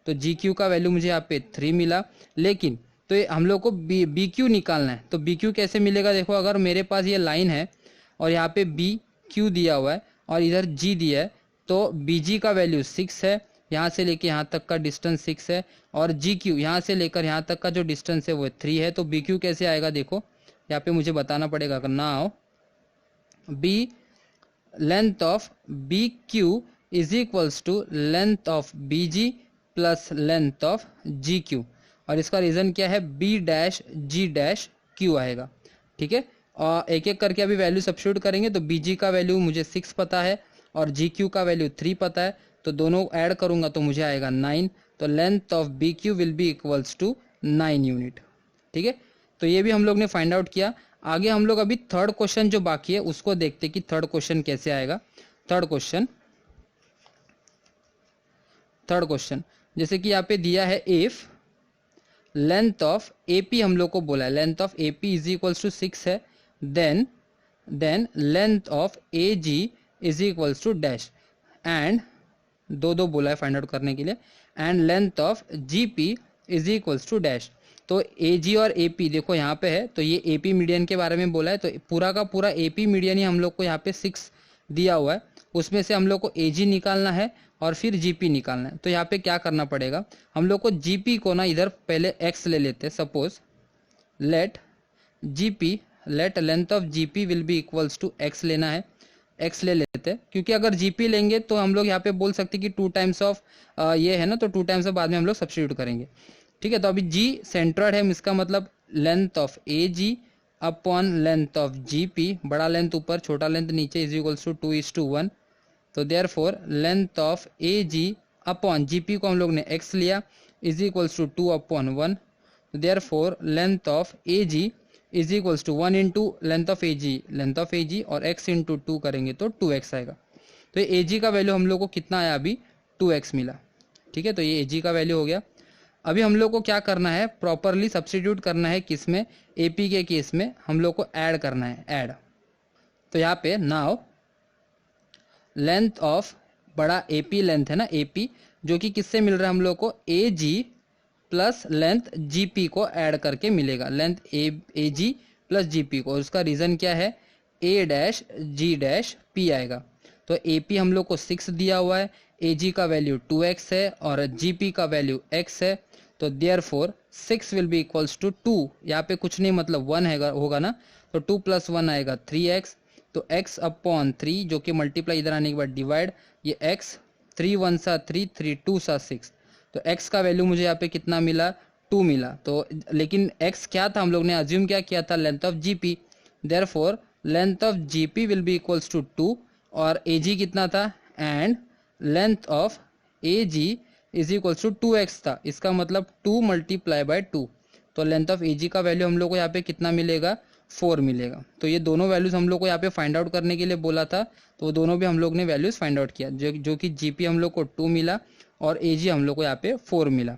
तो जी क्यू का वैल्यू मुझे यहाँ पे 3 मिला। लेकिन तो ये हम लोग को बी क्यू निकालना है, तो बी क्यू कैसे मिलेगा, देखो अगर मेरे पास ये लाइन है और यहाँ पे बी क्यू दिया हुआ है और इधर जी दिया है, तो बी जी का वैल्यू 6 है, यहाँ से लेके यहाँ तक का डिस्टेंस 6 है, और जी क्यू यहाँ से लेकर यहाँ तक का जो डिस्टेंस है वो 3 है। तो बी क्यू कैसे आएगा, देखो यहाँ पे मुझे बताना पड़ेगा, now B length of B Q is equals to length of B G plus length of G Q, और इसका रीजन क्या है, B dash G dash Q आएगा। ठीक है, और एक एक करके अभी वैल्यू सब्स्टिट्यूट करेंगे। तो बी जी का वैल्यू मुझे 6 पता है और जी क्यू का वैल्यू 3 पता है, तो दोनों ऐड करूंगा तो मुझे आएगा 9। तो length of B Q will be equals to 9 unit. ठीक है, तो ये भी हम लोग ने फाइंड आउट किया। आगे हम लोग अभी थर्ड क्वेश्चन जो बाकी है उसको देखते कि थर्ड क्वेश्चन कैसे आएगा। थर्ड क्वेश्चन जैसे कि यहाँ पे दिया है, इफ लेंथ ऑफ एपी हम लोग को बोला है, length of AP is equals to 6 है, then length of A G is equals to dash, and दो बोला है फाइंड आउट करने के लिए, and length of G P is equals to dash. तो ए जी और ए पी देखो यहाँ पे है, तो ये ए पी मीडियन के बारे में बोला है, तो पूरा का पूरा ए पी मीडियन ही हम लोग को यहाँ पे 6 दिया हुआ है, उसमें से हम लोग को ए जी निकालना है और फिर जी पी निकालना है। तो यहाँ पे क्या करना पड़ेगा, हम लोग को जी पी को ना इधर पहले एक्स ले लेते हैं, suppose let length of G P will be equals to x लेना है, एक्स ले लेते हैं, क्योंकि अगर जीपी लेंगे तो हम लोग यहाँ पे बोल सकते कि 2 टाइम्स ऑफ ये है ना, तो 2 टाइम्स ऑफ बाद में हम लोग सब्स्टिट्यूट करेंगे। ठीक है, तो अभी जी सेंट्रॉइड है, इसका मतलब length of A G upon length of G P, बड़ा लेंथ ऊपर छोटा लेंथ नीचे, इज इक्वल्स टू 2:1। तो therefore length of A G upon G P को हम लोग ने एक्स लिया, is equals to 2/1। Therefore length of A G is equals to 1 into length of A G और x इंटू 2 करेंगे तो 2x आएगा। तो ये ए जी का वैल्यू हम लोग को कितना आया, अभी 2x मिला। ठीक है, तो ये ए जी का वैल्यू हो गया। अभी हम लोग को क्या करना है, प्रॉपरली सब्स्टिट्यूट करना है, किसमें, ए पी के केस में हम लोग को ऐड करना है, ऐड। तो यहाँ पे नाउ लेंथ ऑफ बड़ा ए पी लेंथ है ना, ए पी जो कि किससे मिल रहा है हम लोग को, ए जी प्लस लेंथ जी पी को ऐड करके मिलेगा, लेंथ ए जी प्लस जी पी को, और उसका रीजन क्या है, ए डैश जी डैश पी आएगा। तो ए पी हम लोग को 6 दिया हुआ है, ए जी का वैल्यू 2x है और जी पी का वैल्यू x है, तो therefore 6 will be equals to 2, यहाँ पे कुछ नहीं मतलब 1 होगा ना, तो 2 + 1 आएगा 3x, तो x अपॉन 3 जो कि मल्टीप्लाई इधर आने के बाद डिवाइड, ये x 3 1s are 3 3 2s are 6, तो x का वैल्यू मुझे यहाँ पे कितना मिला, 2 मिला। तो लेकिन x क्या था, हम लोग ने अज्यूम क्या किया था, length of GP, therefore length of GP will be equals to 2, और एजी कितना था, and length of AG is equals to 2x था, इसका मतलब 2 × 2। तो लेंथ ऑफ एजी का वैल्यू हम लोग को यहाँ पे कितना मिलेगा, 4 मिलेगा। तो ये दोनों वैल्यूज़ हम लोग को यहाँ पे फाइंड आउट करने के लिए बोला था, तो वो दोनों भी हम लोग ने वैल्यूज़ फाइंड आउट किया, जो कि जीपी हम लोग को 2 मिला और एजी हम लोग को यहाँ पे 4 मिला।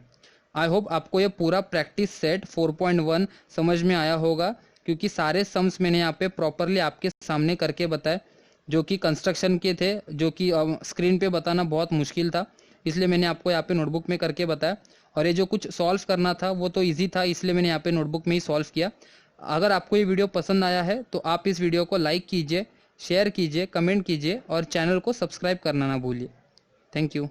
आई होप आपको ये पूरा प्रैक्टिस सेट 4.1 समझ में आया होगा, क्योंकि सारे सम्स मैंने यहाँ पे प्रॉपरली आपके सामने करके बताए, जो कि कंस्ट्रक्शन के थे, जो कि स्क्रीन पे बताना बहुत मुश्किल था, इसलिए मैंने आपको यहाँ पे नोटबुक में करके बताया। और ये जो कुछ सॉल्व करना था वो तो इजी था, इसलिए मैंने यहाँ पे नोटबुक में ही सॉल्व किया। अगर आपको ये वीडियो पसंद आया है तो आप इस वीडियो को लाइक कीजिए, शेयर कीजिए, कमेंट कीजिए और चैनल को सब्सक्राइब करना ना भूलिए। Thank you.